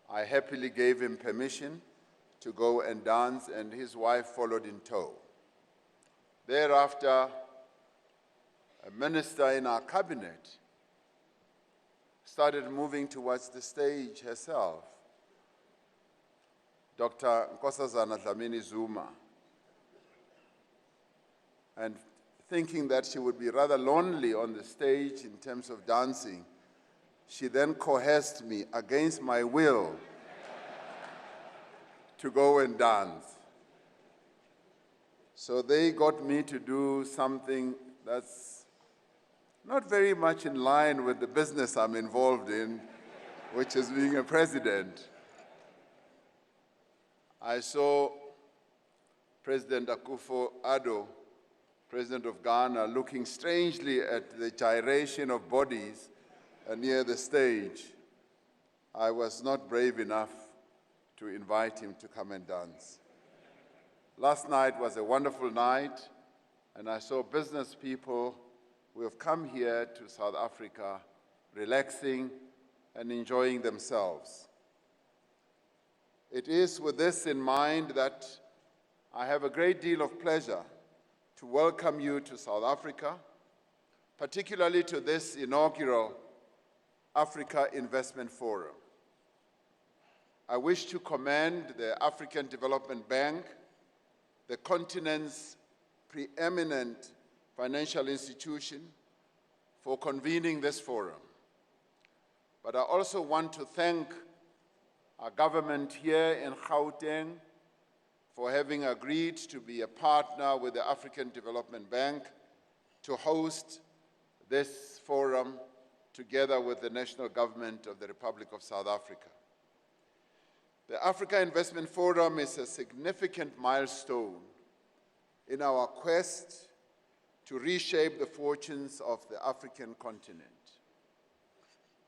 I happily gave him permission to go and dance, and his wife followed in tow. Thereafter, a minister in our cabinet started moving towards the stage herself, Dr. Nkosazana Dlamini Zuma, and thinking that she would be rather lonely on the stage in terms of dancing, she then coerced me against my will to go and dance. So they got me to do something that's not very much in line with the business I'm involved in, which is being a president. I saw President Akufo-Addo, President of Ghana, looking strangely at the gyration of bodies near the stage. I was not brave enough to invite him to come and dance. Last night was a wonderful night, and I saw business people who have come here to South Africa relaxing and enjoying themselves. It is with this in mind that I have a great deal of pleasure to welcome you to South Africa, particularly to this inaugural Africa Investment Forum. I wish to commend the African Development Bank, the continent's preeminent financial institution, for convening this forum. But I also want to thank our government here in Gauteng for having agreed to be a partner with the African Development Bank to host this forum together with the national government of the Republic of South Africa. The Africa Investment Forum is a significant milestone in our quest to reshape the fortunes of the African continent.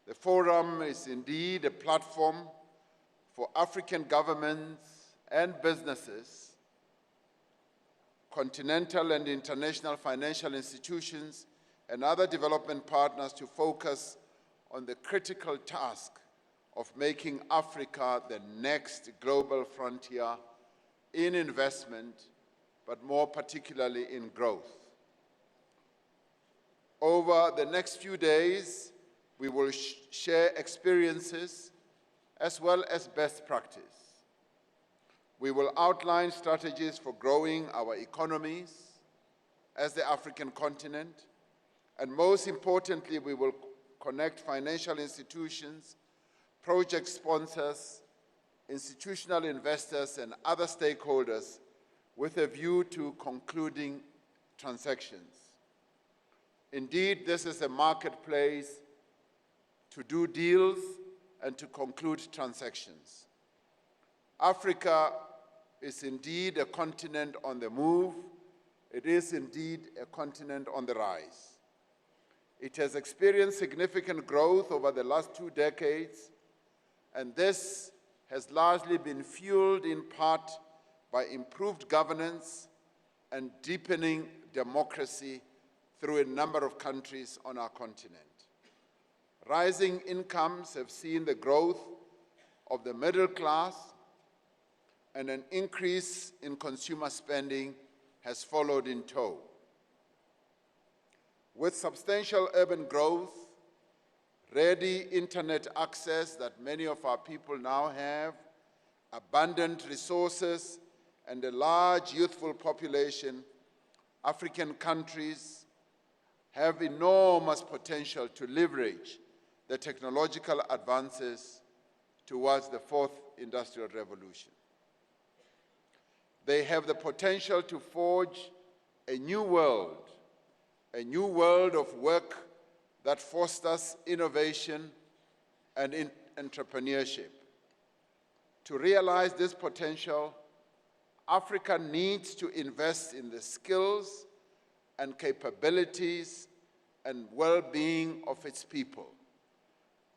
The forum is indeed a platform for African governments and businesses, continental and international financial institutions, and other development partners to focus on the critical task of making Africa the next global frontier in investment, but more particularly in growth. Over the next few days, we will share experiences as well as best practice. We will outline strategies for growing our economies as the African continent, and most importantly, we will connect financial institutions, project sponsors, institutional investors, and other stakeholders with a view to concluding transactions. Indeed, this is a marketplace to do deals and to conclude transactions. Africa is indeed a continent on the move. It is indeed a continent on the rise. It has experienced significant growth over the last 2 decades, and this has largely been fueled in part by improved governance and deepening democracy through a number of countries on our continent. Rising incomes have seen the growth of the middle class, and an increase in consumer spending has followed in tow. With substantial urban growth, ready internet access that many of our people now have, abundant resources, and a large youthful population, African countries have enormous potential to leverage the technological advances towards the fourth industrial revolution. They have the potential to forge a new world of work that fosters innovation and entrepreneurship. To realize this potential, Africa needs to invest in the skills and capabilities and well-being of its people.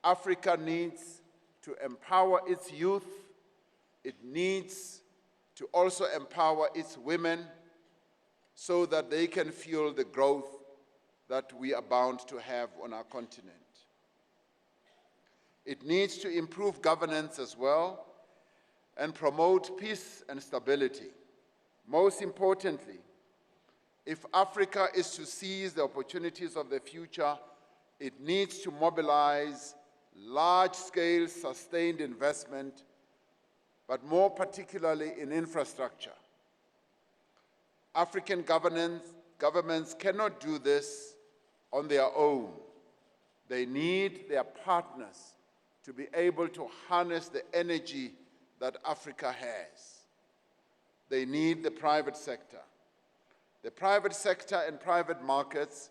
Africa needs to empower its youth. It needs to also empower its women so that they can fuel the growth that we are bound to have on our continent. It needs to improve governance as well and promote peace and stability. Most importantly, if Africa is to seize the opportunities of the future, it needs to mobilize large-scale sustained investment, but more particularly in infrastructure. African governments cannot do this on their own. They need their partners to be able to harness the energy that Africa has. They need the private sector. The private sector and private markets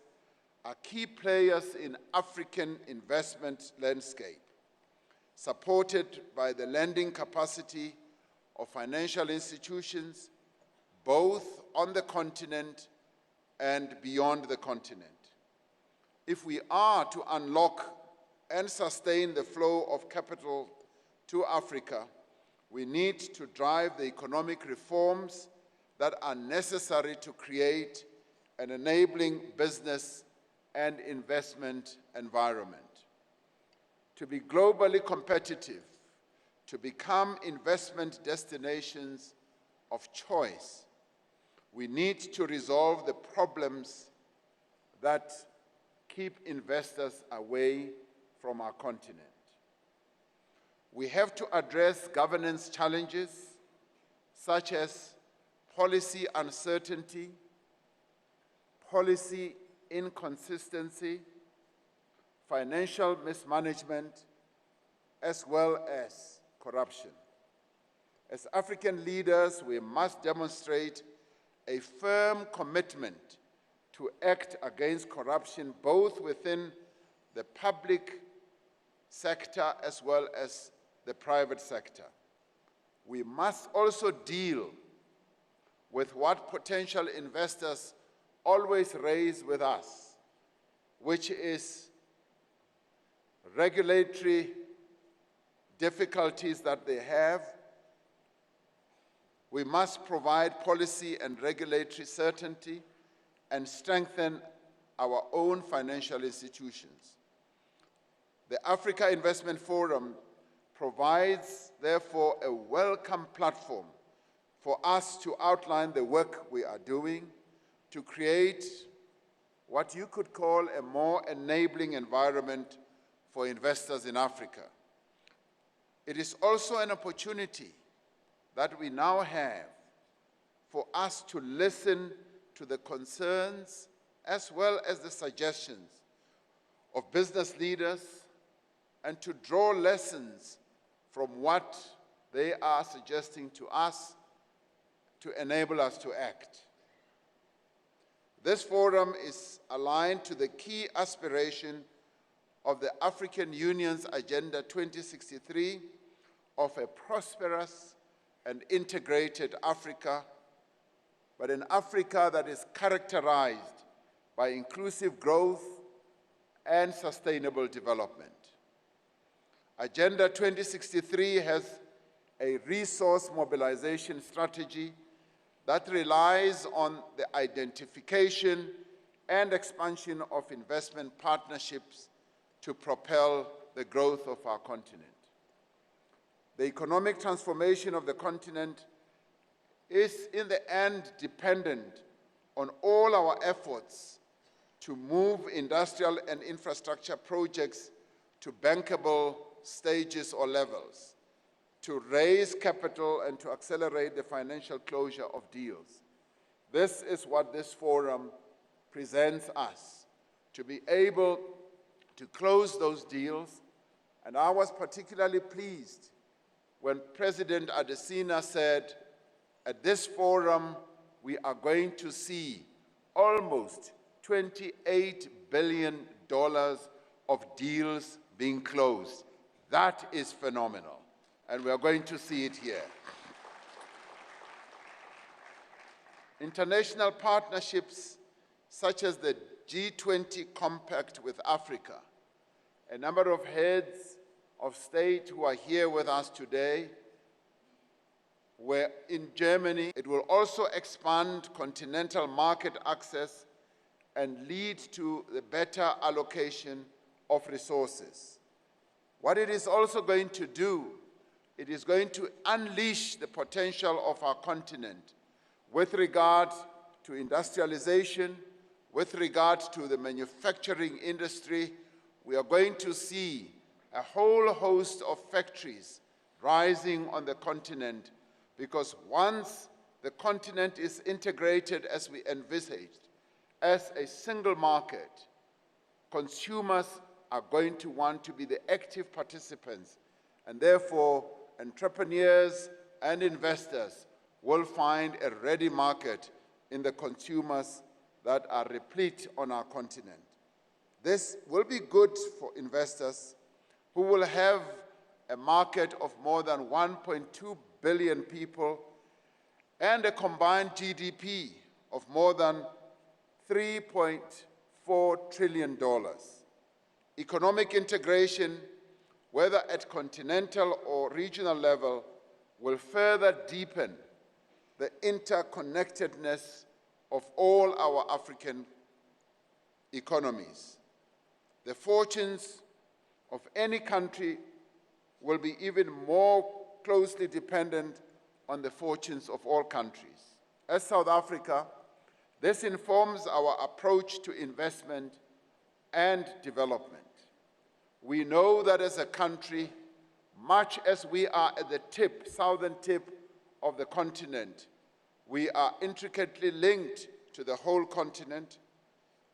are key players in African investment landscape, supported by the lending capacity of financial institutions, both on the continent and beyond the continent. If we are to unlock and sustain the flow of capital to Africa, we need to drive the economic reforms that are necessary to create an enabling business and investment environment. To be globally competitive, to become investment destinations of choice, we need to resolve the problems that keep investors away from our continent. We have to address governance challenges such as policy uncertainty, policy inconsistency, financial mismanagement, as well as corruption. As African leaders, we must demonstrate a firm commitment to act against corruption both within the public sector as well as the private sector. We must also deal with what potential investors always raise with us, which is regulatory difficulties that they have. We must provide policy and regulatory certainty and strengthen our own financial institutions. The Africa Investment Forum provides, therefore, a welcome platform for us to outline the work we are doing to create what you could call a more enabling environment for investors in Africa. It is also an opportunity that we now have for us to listen to the concerns as well as the suggestions of business leaders and to draw lessons from what they are suggesting to us to enable us to act. This forum is aligned to the key aspiration of the African Union's Agenda 2063 of a prosperous and integrated Africa, but an Africa that is characterized by inclusive growth and sustainable development. Agenda 2063 has a resource mobilization strategy that relies on the identification and expansion of investment partnerships to propel the growth of our continent. The economic transformation of the continent is in the end dependent on all our efforts to move industrial and infrastructure projects to bankable stages or levels, to raise capital and to accelerate the financial closure of deals. This is what this forum presents us, to be able to close those deals. And I was particularly pleased when President Adesina said, at this forum, we are going to see almost $28 billion of deals being closed. That is phenomenal, and we are going to see it here. International partnerships such as the G20 Compact with Africa, a number of heads of state who are here with us today were in Germany. It will also expand continental market access and lead to the better allocation of resources. What it is also going to do, it is going to unleash the potential of our continent with regard to industrialization, with regard to the manufacturing industry. We are going to see a whole host of factories rising on the continent, because once the continent is integrated as we envisaged, as a single market, consumers are going to want to be the active participants, and therefore entrepreneurs and investors will find a ready market in the consumers that are replete on our continent. This will be good for investors who will have a market of more than 1.2 billion people and a combined GDP of more than $3.4 trillion. Economic integration, whether at continental or regional level, will further deepen the interconnectedness of all our African economies. The fortunes of any country will be even more closely dependent on the fortunes of all countries. As South Africa, this informs our approach to investment and development. We know that as a country, much as we are at the tip, southern tip of the continent, we are intricately linked to the whole continent.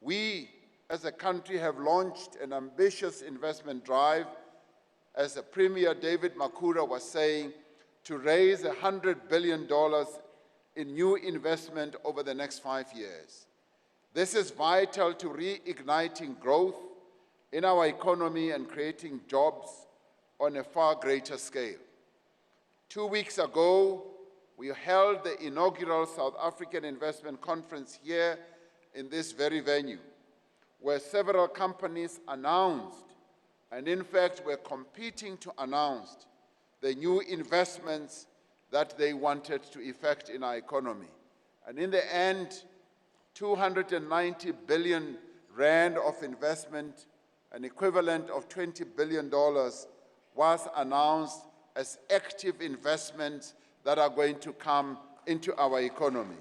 We, as a country, have launched an ambitious investment drive, as the Premier David Makura was saying, to raise $100 billion in new investment over the next 5 years. This is vital to reigniting growth in our economy and creating jobs on a far greater scale. 2 weeks ago, we held the inaugural South African Investment Conference here in this very venue, where several companies announced, and in fact were competing to announce, the new investments that they wanted to effect in our economy. And in the end, 290 billion rand of investment, an equivalent of $20 billion, was announced as active investments that are going to come into our economy.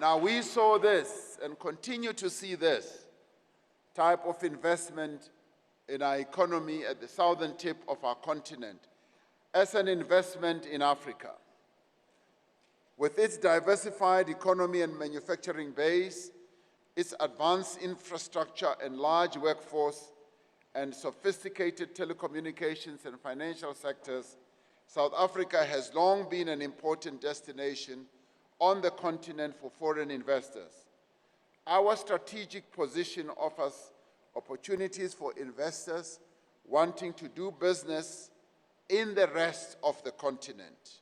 Now, we saw this and continue to see this type of investment in our economy at the southern tip of our continent as an investment in Africa. With its diversified economy and manufacturing base, its advanced infrastructure and large workforce, and sophisticated telecommunications and financial sectors, South Africa has long been an important destination on the continent for foreign investors. Our strategic position offers opportunities for investors wanting to do business in the rest of the continent.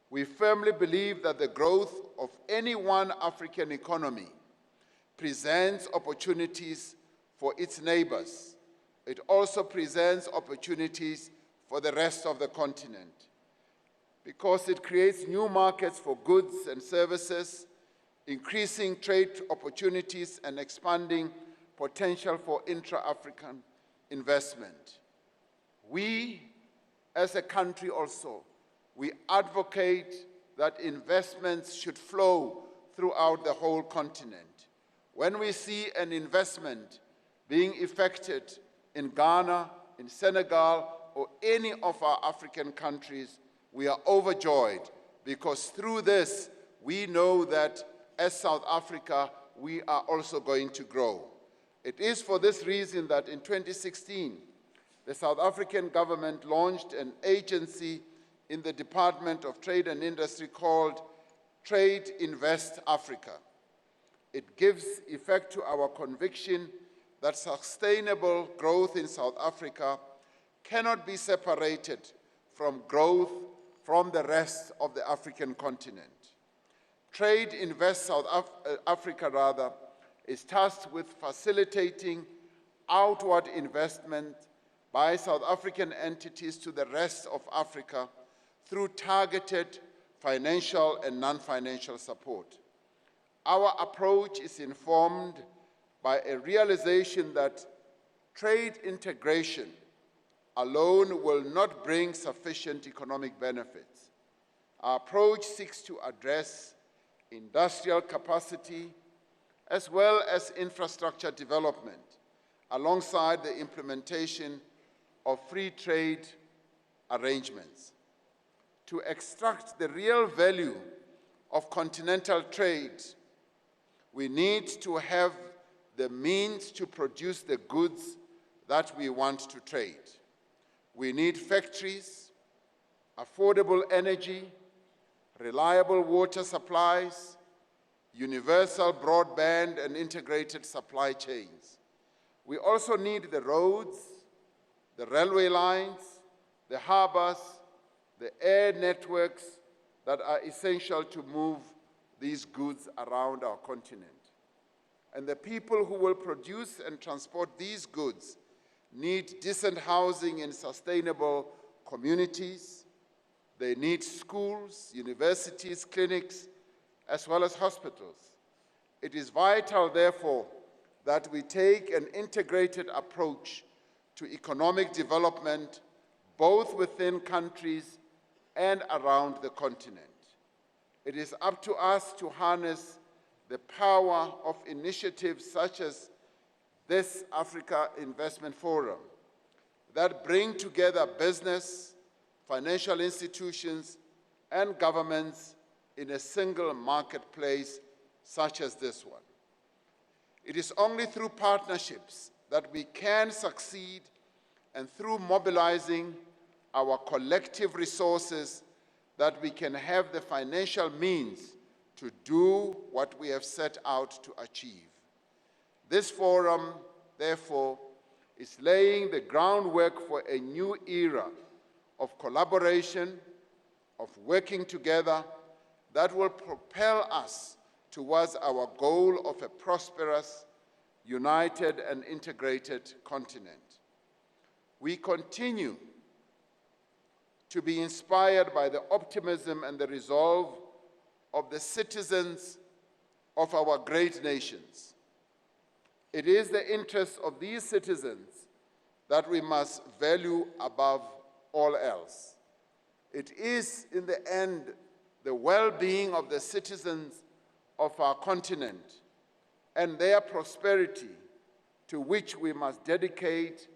We firmly believe that the growth of any one African economy presents opportunities for its neighbors. It also presents opportunities for the rest of the continent, because it creates new markets for goods and services, increasing trade opportunities and expanding potential for intra-African investment. We, as a country also, we advocate that investments should flow throughout the whole continent. When we see an investment being effected in Ghana, in Senegal, or any of our African countries, we are overjoyed, because through this, we know that as South Africa, we are also going to grow. It is for this reason that in 2016, the South African government launched an agency in the Department of Trade and Industry called Trade Invest Africa. It gives effect to our conviction that sustainable growth in South Africa cannot be separated from growth from the rest of the African continent. Trade Invest Africa is tasked with facilitating outward investment by South African entities to the rest of Africa through targeted financial and non-financial support. Our approach is informed by a realization that trade integration alone will not bring sufficient economic benefits. Our approach seeks to address industrial capacity as well as infrastructure development, alongside the implementation of free trade arrangements. To extract the real value of continental trade, we need to have the means to produce the goods that we want to trade. We need factories, affordable energy, reliable water supplies, universal broadband and integrated supply chains. We also need the roads, the railway lines, the harbors, the air networks that are essential to move these goods around our continent. And the people who will produce and transport these goods need decent housing in sustainable communities. They need schools, universities, clinics, as well as hospitals. It is vital, therefore, that we take an integrated approach to economic development, both within countries and around the continent. It is up to us to harness the power of initiatives such as this Africa Investment Forum that bring together business, financial institutions, and governments in a single marketplace such as this one. It is only through partnerships that we can succeed, and through mobilizing our collective resources that we can have the financial means to do what we have set out to achieve. This forum, therefore, is laying the groundwork for a new era of collaboration, of working together, that will propel us towards our goal of a prosperous, united, and integrated continent. We continue to be inspired by the optimism and the resolve of the citizens of our great nations. It is the interests of these citizens that we must value above all else. It is, in the end, the well-being of the citizens of our continent and their prosperity to which we must dedicate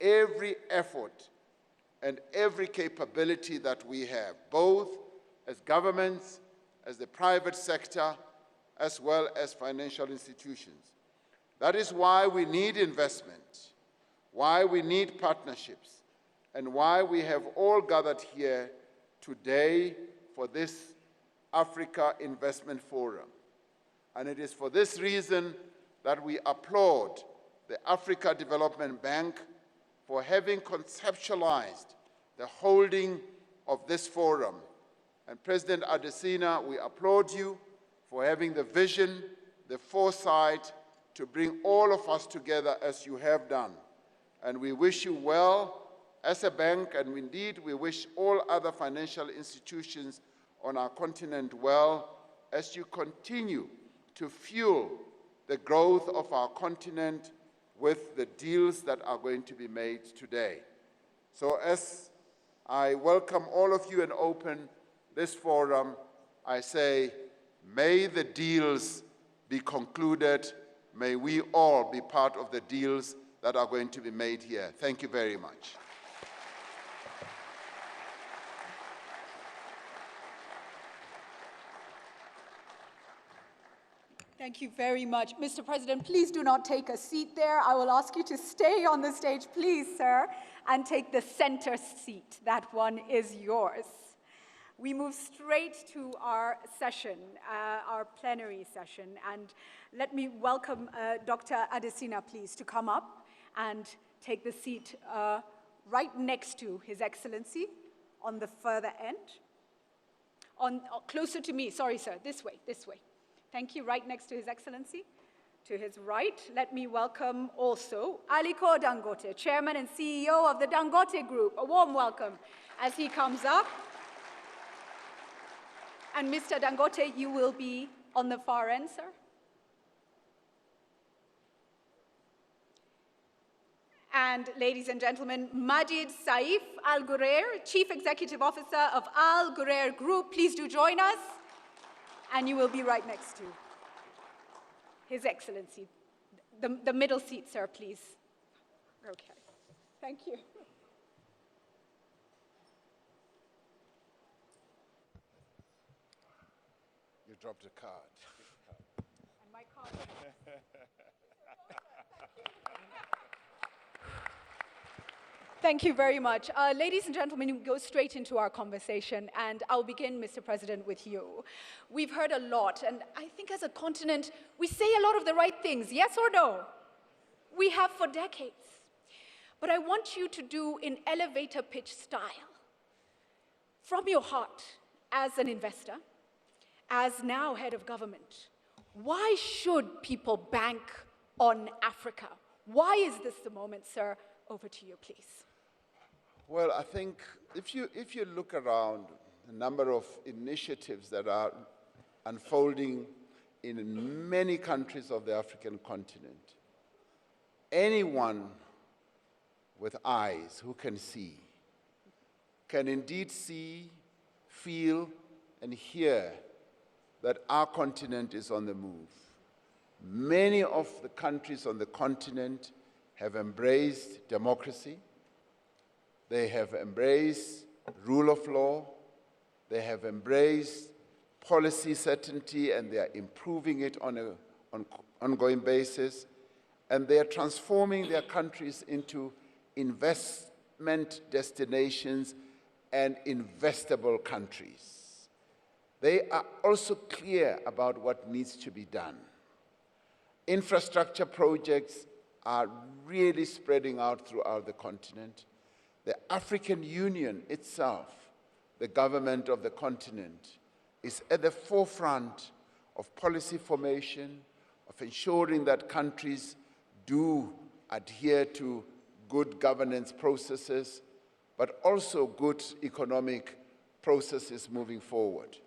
every effort and every capability that we have, both as governments, as the private sector, as well as financial institutions. That is why we need investment, why we need partnerships, and why we have all gathered here today for this Africa Investment Forum. And it is for this reason that we applaud the Africa Development Bank for having conceptualized the holding of this forum. And President Adesina, we applaud you for having the vision, the foresight to bring all of us together as you have done. And we wish you well as a bank, and indeed we wish all other financial institutions on our continent well as you continue to fuel the growth of our continent with the deals that are going to be made today. So as I welcome all of you and open this forum, I say, may the deals be concluded. May we all be part of the deals that are going to be made here. Thank you very much. Thank you very much. Mr. President, please do not take a seat there. I will ask you to stay on the stage, please, sir, and take the center seat. That one is yours. We move straight to our session, our plenary session. And let me welcome Dr. Adesina, please, to come up and take the seat right next to His Excellency on the further end. Closer to me, sorry, sir, this way, this way. Thank you, right next to His Excellency. To his right, let me welcome also Aliko Dangote, Chairman and CEO of the Dangote Group. A warm welcome as he comes up. And Mr. Dangote, you will be On the far end, sir. And ladies and gentlemen, Majid Saif Al Ghurair, Chief Executive Officer of Al Ghurair Group. Please do join us. And you will be right next to His Excellency. The middle seat, sir, please. Okay. Thank you. You dropped a card. And my card. Thank you very much. Ladies and gentlemen, we go straight into our conversation, and I'll begin, Mr. President, with you. We've heard a lot, and I think as a continent, we say a lot of the right things, yes or no? We have for decades. But I want you to do in elevator pitch style, from your heart, as an investor, as now head of government, why should people bank on Africa? Why is this the moment, sir? Over to you, please. Well, I think if you look around the number of initiatives that are unfolding in many countries of the African continent, anyone with eyes who can see can indeed see, feel, and hear that our continent is on the move. Many of the countries on the continent have embraced democracy. They have embraced rule of law. They have embraced policy certainty, and they are improving it on an ongoing basis. And they are transforming their countries into investment destinations and investable countries. They are also clear about what needs to be done. Infrastructure projects are really spreading out throughout the continent. The African Union itself, the government of the continent, is at the forefront of policy formation, of ensuring that countries do adhere to good governance processes, but also good economic processes moving forward.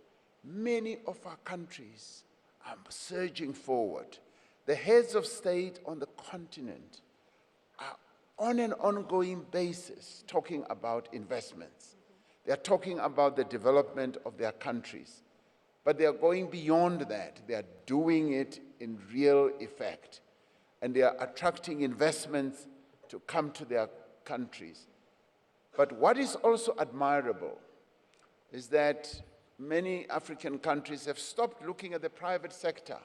Many of our countries are surging forward. The heads of state on the continent are on an ongoing basis talking about investments. They are talking about the development of their countries, but they are going beyond that. They are doing it in real effect, and they are attracting investments to come to their countries. But what is also admirable is that many African countries have stopped looking at the private sector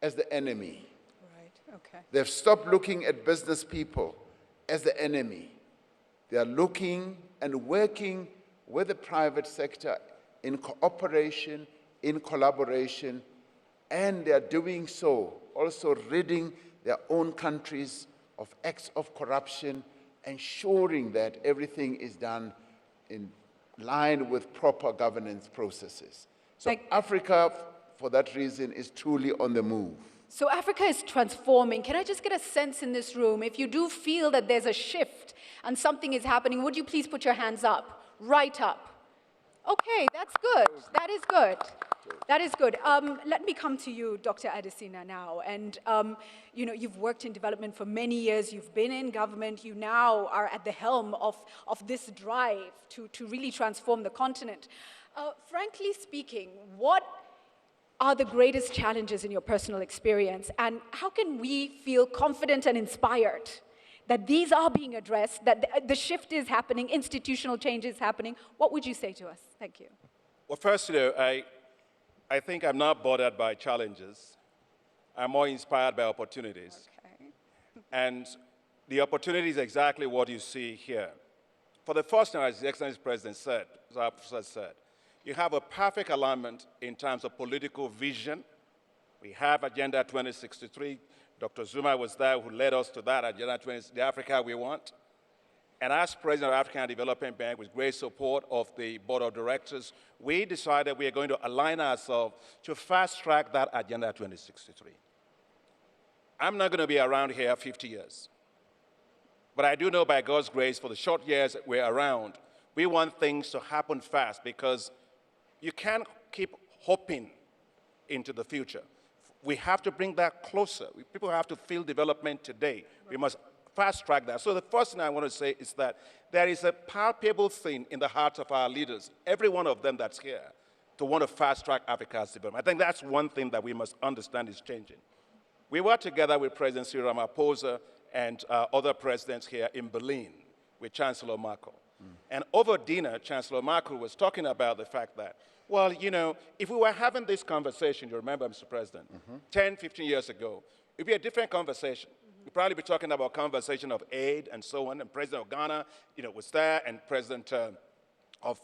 as the enemy. Right, okay. They've stopped looking at business people as the enemy. They are looking and working with the private sector in cooperation, in collaboration, and they are doing so, also ridding their own countries of acts of corruption, ensuring that everything is done in line with proper governance processes. So Africa, for that reason, is truly on the move. So Africa is transforming. Can I just get a sense in this room? If you do feel that there's a shift and something is happening, would you please put your hands up? Right up. Okay, that's good. That is good. That is good. Let me come to you, Dr. Adesina, now. And you know, you've worked in development for many years. You've been in government. You now are at the helm of this drive to really transform the continent. Frankly speaking, what are the greatest challenges in your personal experience? And how can we feel confident and inspired that these are being addressed, that the shift is happening, institutional change is happening? What would you say to us? Thank you. Well, first, I think I'm not bothered by challenges. I'm more inspired by opportunities. Okay. And the opportunity is exactly what you see here. For the first time, as the Excellency President said, as our professor said, you have a perfect alignment in terms of political vision. We have Agenda 2063. Dr. Zuma was there who led us to that Agenda 20, the Africa we want. And as President of the African Development Bank, with great support of the Board of Directors, we decided we are going to align ourselves to fast-track that Agenda 2063. I'm not going to be around here 50 years. But I do know by God's grace, for the short years that we're around, we want things to happen fast, because you can't keep hoping into the future. We have to bring that closer. People have to feel development today. We must fast track that. So the first thing I want to say is that there is a palpable thing in the hearts of our leaders, every one of them that's here, to want to fast track Africa's development. I think that's one thing that we must understand is changing. We were together with President Cyril Ramaphosa and other presidents here in Berlin with Chancellor Merkel. And over dinner, Chancellor Merkel was talking about the fact that, well, you know, if we were having this conversation, you remember, Mr. President, 10, 15 years ago, it would be a different conversation. We'd probably be talking about conversation of aid and so on, and President of Ghana, you know, was there, and President of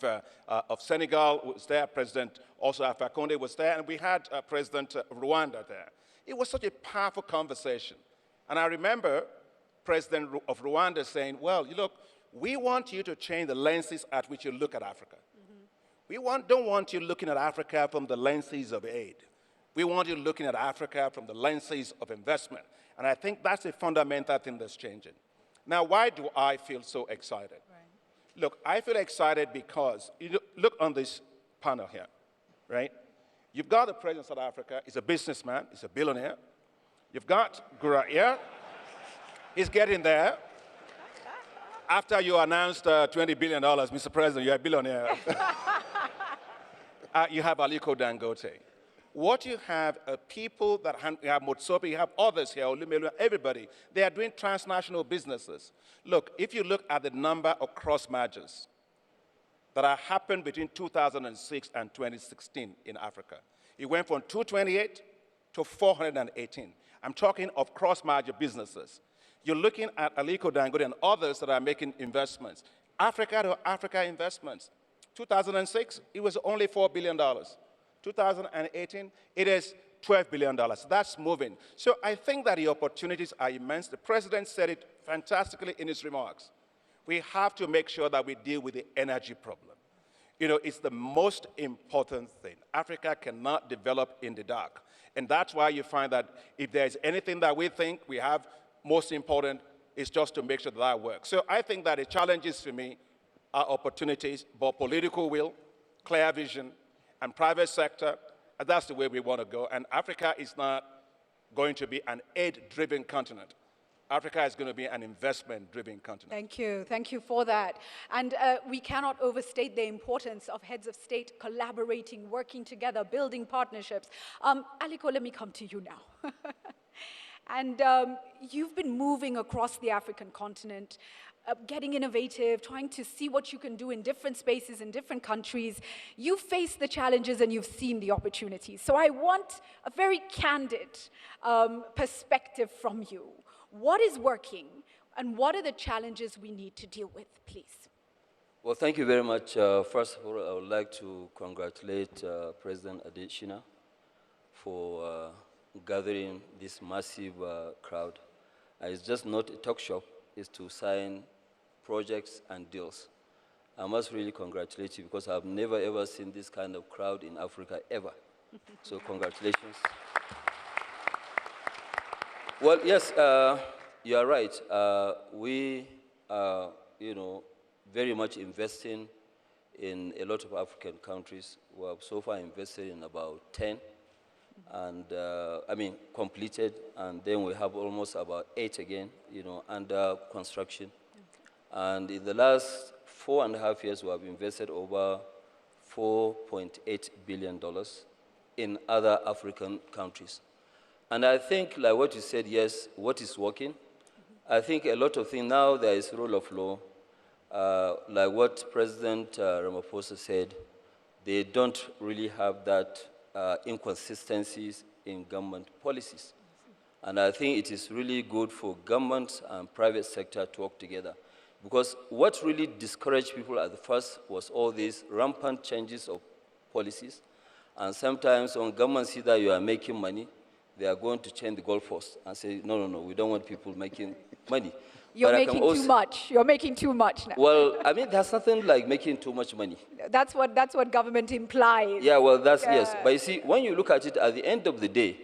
Senegal was there, President also Alpha Conde was there, and we had President of Rwanda there. It was such a powerful conversation. And I remember President of Rwanda saying, well, you look, we want you to change the lenses at which you look at Africa. We don't want you looking at Africa from the lenses of aid. We want you looking at Africa from the lenses of investment. And I think that's a fundamental thing that's changing. Now, why do I feel so excited? Right. Look, I feel excited because, you look on this panel here, right? You've got the president of South Africa. He's a businessman. He's a billionaire. You've got Gura here. He's getting there. After you announced $20 billion, Mr. President, you're a billionaire. You have Aliko Dangote. What you have are people that you have Motsopi, you have others here, everybody. They are doing transnational businesses. Look, if you look at the number of cross mergers that have happened between 2006 and 2016 in Africa, it went from 228 to 418. I'm talking of cross-merger businesses. You're looking at Aliko Dangote and others that are making investments. Africa to Africa investments. 2006, it was only $4 billion. 2018, it is $12 billion. That's moving. So I think that the opportunities are immense. The president said it fantastically in his remarks. We have to make sure that we deal with the energy problem. You know, it's the most important thing. Africa cannot develop in the dark. And that's why you find that if there's anything that we think we have most important, is just to make sure that that works. So I think that the challenges for me are opportunities, but political will, clear vision, and private sector, and that's the way we want to go. And Africa is not going to be an aid-driven continent. Africa is going to be an investment-driven continent. Thank you for that. And we cannot overstate the importance of heads of state collaborating, working together, building partnerships. Aliko, let me come to you now. And you've been moving across the African continent, getting innovative, trying to see what you can do in different spaces, in different countries. You've faced the challenges and you've seen the opportunities. So I want a very candid perspective from you. What is working and what are the challenges we need to deal with, please? Well, thank you very much. First of all, I would like to congratulate President Adesina for gathering this massive crowd. It's just not a talk shop, it's to sign projects and deals. I must really congratulate you because I've never ever seen this kind of crowd in Africa ever. So congratulations. Well, yes, you are right. We are, very much investing in a lot of African countries. We have so far invested in about 10, and completed, and then we have almost about 8 again, under construction. And in the last 4.5 years, we have invested over $4.8 billion in other African countries. And I think, like what you said, yes, what is working? I think a lot of things now, there is rule of law. Like what President Ramaphosa said, they don't really have that inconsistencies in government policies. And I think it is really good for government and private sector to work together. Because what really discouraged people at the first was all these rampant changes of policies. And sometimes when governments see that you are making money, they are going to change the goalpost and say, no, we don't want people making money. You're making too much. You're making too much now. Well, there's nothing like making too much money. That's what government implies. Yeah, well, yes. But you see, when you look at it, at the end of the day,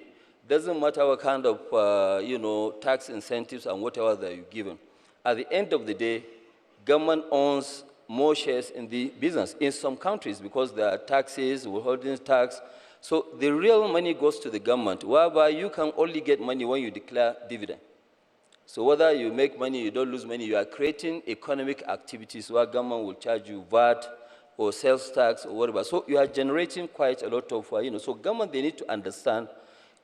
doesn't matter what kind of, tax incentives and whatever that you're given. At the end of the day, government owns more shares in the business in some countries because there are taxes, withholding tax. So the real money goes to the government, whereby you can only get money when you declare dividend. So whether you make money, you don't lose money, you are creating economic activities where government will charge you VAT or sales tax or whatever. So you are generating quite a lot of, so government, they need to understand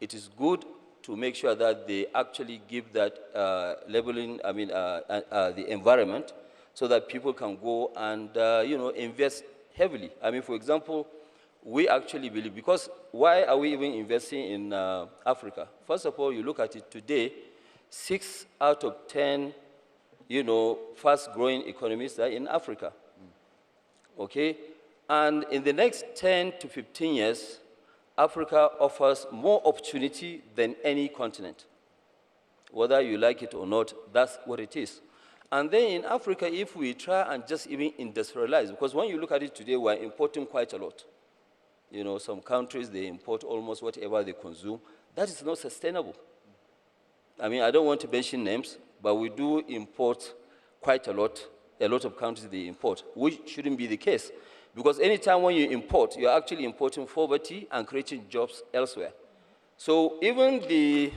it is good to make sure that they actually give that labeling, the environment, so that people can go and, invest heavily. For example, we actually believe, because why are we even investing in Africa? First of all, you look at it today, 6 out of 10, fast-growing economies are in Africa. Okay? And in the next 10 to 15 years, Africa offers more opportunity than any continent. Whether you like it or not, that's what it is. And then in Africa, if we try and just even industrialize, because when you look at it today, we're importing quite a lot. Some countries, they import almost whatever they consume. That is not sustainable. I don't want to mention names, but we do import quite a lot. A lot of countries, they import, which shouldn't be the case. Because anytime when you import, you're actually importing poverty and creating jobs elsewhere. So even the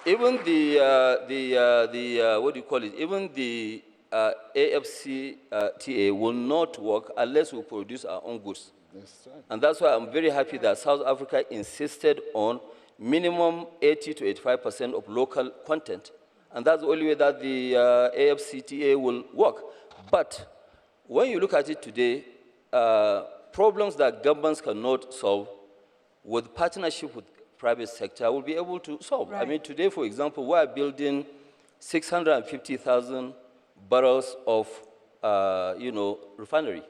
AFCTA will not work unless we produce our own goods. That's right. And that's why I'm very happy that South Africa insisted on minimum 80 to 85% of local content. And that's the only way that the AFCTA will work. But when you look at it today, problems that governments cannot solve, with partnership with private sector, will be able to solve. Right. Today, for example, we are building 650,000 barrels of, refinery.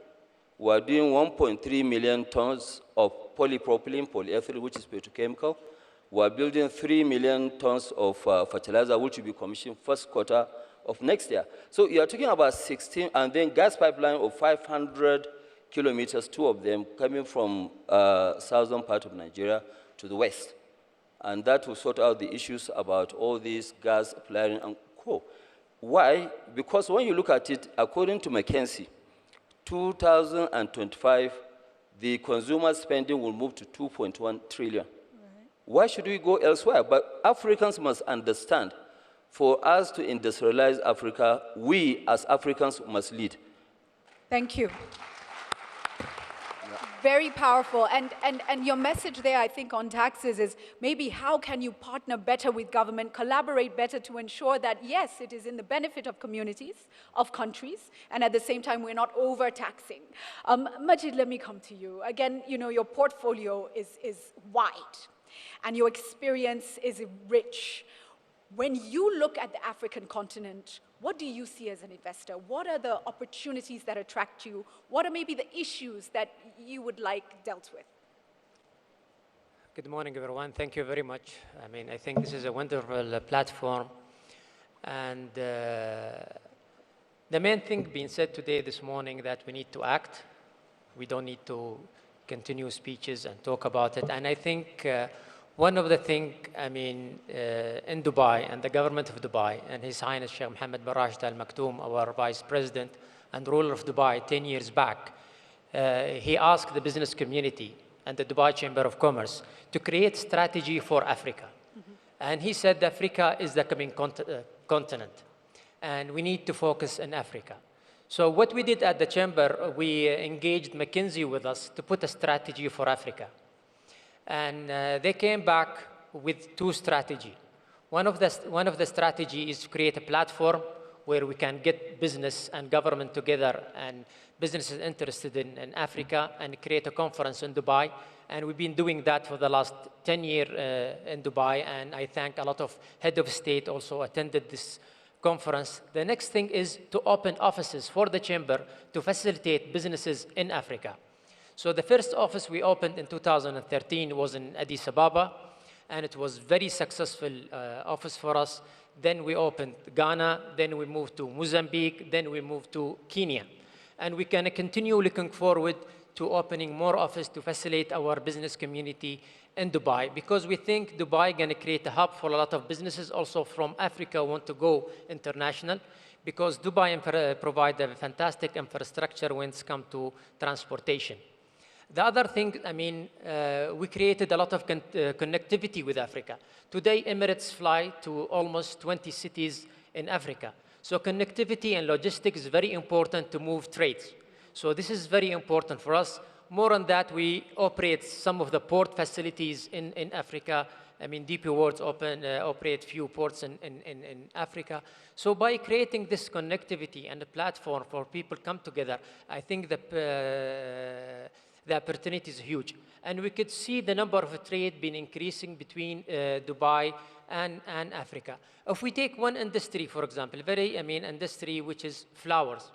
We are doing 1.3 million tons of polypropylene, polyethylene, which is petrochemical. We are building 3 million tons of fertilizer, which will be commissioned first quarter of next year. So you are talking about 16, and then gas pipeline of 500 kilometers, 2 of them coming from southern part of Nigeria to the west. And that will sort out the issues about all these gas flaring and coal. Why? Because when you look at it, according to McKinsey, 2025, the consumer spending will move to 2.1 trillion. Why should we go elsewhere? But Africans must understand, for us to industrialize Africa, we as Africans must lead. Thank you. Very powerful. And your message there, I think, on taxes is maybe how can you partner better with government, collaborate better to ensure that, yes, it is in the benefit of communities, of countries, and at the same time, we're not overtaxing. Majid, let me come to you. Again, your portfolio is wide, and your experience is rich. When you look at the African continent, what do you see as an investor? What are the opportunities that attract you? What are maybe the issues that you would like dealt with? Good morning, everyone. Thank you very much. I think this is a wonderful platform. And the main thing being said today, this morning, that we need to act. We don't need to continue speeches and talk about it. And I think one of the things, in Dubai, and the government of Dubai, and His Highness Sheikh Mohammed bin Rashid Al Maktoum, our Vice President and ruler of Dubai 10 years back, he asked the business community and the Dubai Chamber of Commerce to create strategy for Africa. And he said Africa is the coming continent, and we need to focus in Africa. So what we did at the Chamber, we engaged McKinsey with us to put a strategy for Africa. And they came back with 2 strategies. One of the strategies is to create a platform where we can get business and government together and businesses interested in Africa and create a conference in Dubai. And we've been doing that for the last 10 years in Dubai. And I thank a lot of head of state also attended this conference. The next thing is to open offices for the chamber to facilitate businesses in Africa. So the first office we opened in 2013 was in Addis Ababa, and it was very successful office for us. Then we opened Ghana, then we moved to Mozambique, then we moved to Kenya. And we can continue looking forward to opening more offices to facilitate our business community in Dubai, because we think Dubai is going to create a hub for a lot of businesses also from Africa want to go international, because Dubai provide a fantastic infrastructure when it comes to transportation. The other thing, I mean, we created a lot of connectivity with Africa. Today, Emirates fly to almost 20 cities in Africa. So connectivity and logistics is very important to move trades. So this is very important for us. More on that, we operate some of the port facilities in Africa. I mean, DP World operate few ports in Africa. So by creating this connectivity and a platform for people come together, I think the opportunity is huge. And we could see the number of trade been increasing between Dubai and Africa. If we take one industry, for example, industry which is flowers.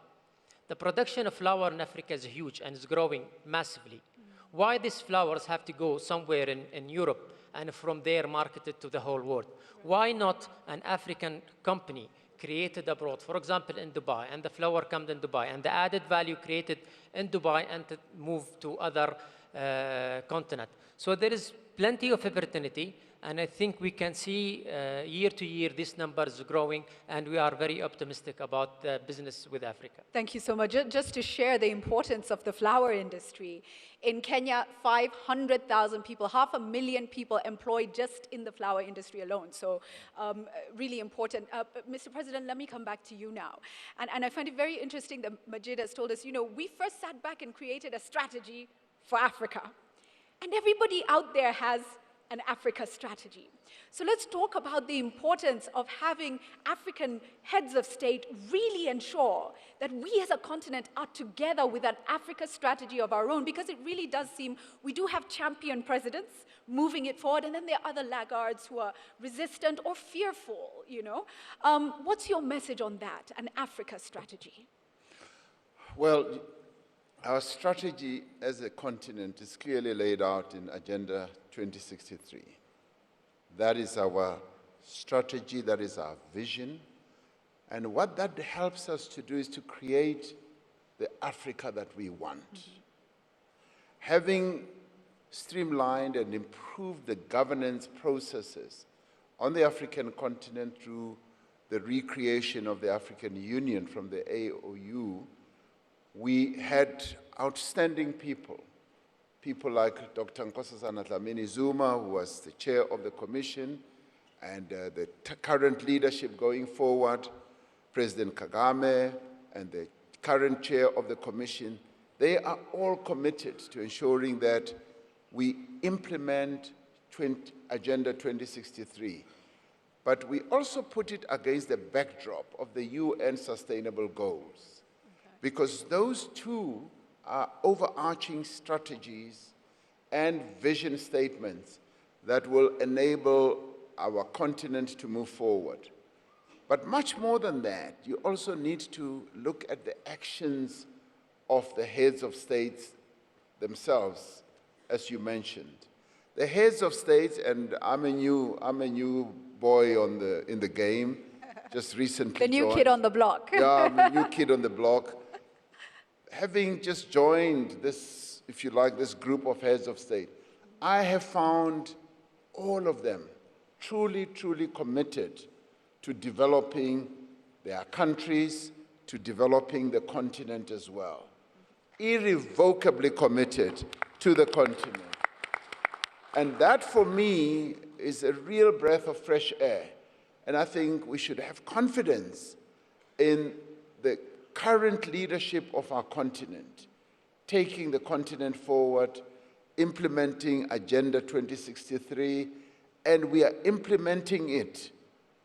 The production of flower in Africa is huge and is growing massively. Why these flowers have to go somewhere in Europe and from there marketed to the whole world? Why not an African company created abroad, for example, in Dubai, and the flower comes in Dubai, and the added value created in Dubai and moved to other continent. So there is plenty of opportunity, and I think we can see year to year these numbers growing, and we are very optimistic about the business with Africa. Thank you so much. Just to share the importance of the flower industry. In Kenya, 500,000 people, 500,000 people employed just in the flower industry alone. So really important. Mr. President, let me come back to you now. And I find it very interesting that Majid has told us, we first sat back and created a strategy for Africa. And everybody out there has an Africa strategy. So let's talk about the importance of having African heads of state really ensure that we as a continent are together with an Africa strategy of our own, because it really does seem we do have champion presidents moving it forward, and then there are other laggards who are resistant or fearful, What's your message on that, an Africa strategy? Well, our strategy as a continent is clearly laid out in Agenda 2063. That is our strategy, that is our vision. And what that helps us to do is to create the Africa that we want. Having streamlined and improved the governance processes on the African continent through the recreation of the African Union from the AOU, we had outstanding people like Dr. Nkosazana Dlamini Zuma, who was the chair of the commission, and the current leadership going forward, President Kagame, and the current chair of the commission. They are all committed to ensuring that we implement Agenda 2063. But we also put it against the backdrop of the UN Sustainable Goals, because those two are overarching strategies and vision statements that will enable our continent to move forward. But much more than that, you also need to look at the actions of the heads of states themselves, as you mentioned. The heads of states, and I'm a new boy in the game, just recently The new joined. kid on the block. Yeah, I'm a new kid on the block. Having just joined this, if you like, this group of heads of state, I have found all of them truly, truly committed to developing their countries, to developing the continent as well. Irrevocably committed to the continent. And that, for me, is a real breath of fresh air. And I think we should have confidence in the current leadership of our continent, taking the continent forward, implementing Agenda 2063, and we are implementing it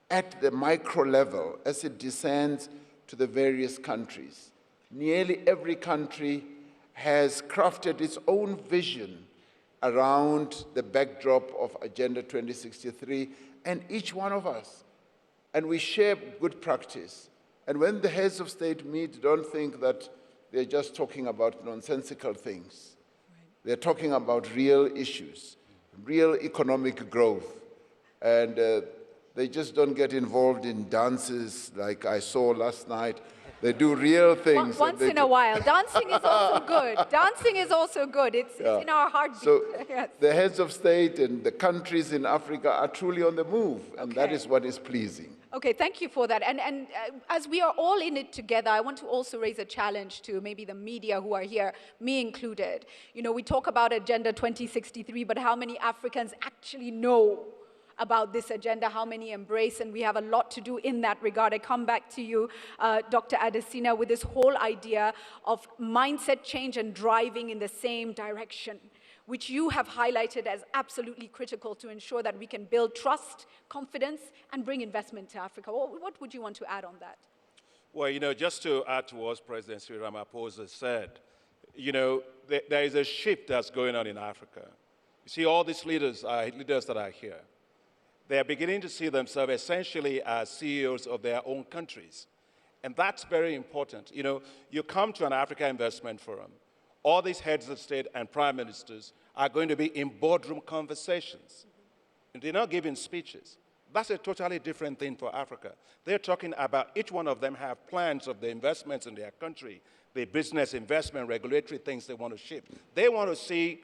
at the micro level as it descends to the various countries. Nearly every country has crafted its own vision around the backdrop of Agenda 2063, and each one of us. And we share good practice. And when the heads of state meet, don't think that they're just talking about nonsensical things. They're talking about real issues, real economic growth. And they just don't get involved in dances like I saw last night. They do real things. Once in a while. Dancing is also good. Dancing is also good. It's in our heartbeat. So yes. the heads of state and the countries in Africa are truly on the move, and that is what is pleasing. Okay, thank you for that. And as we are all in it together, I want to also raise a challenge to maybe the media who are here, me included. You know, we talk about Agenda 2063, but how many Africans actually know about this agenda, how many embrace, and we have a lot to do in that regard. I come back to you, Dr. Adesina, with this whole idea of mindset change and driving in the same direction, which you have highlighted as absolutely critical to ensure that we can build trust, confidence, and bring investment to Africa. What would you want to add on that? Well, you know, just to add to what President Cyril Ramaphosa said, you know, there is a shift that's going on in Africa. You see, all these leaders that are here. They are beginning to see themselves essentially as CEOs of their own countries. And that's very important. You know, you come to an Africa Investment Forum, all these heads of state and prime ministers are going to be in boardroom conversations. And they're not giving speeches. That's a totally different thing for Africa. They're talking about each one of them have plans of the investments in their country, the business, investment, regulatory things they want to shape. They want to see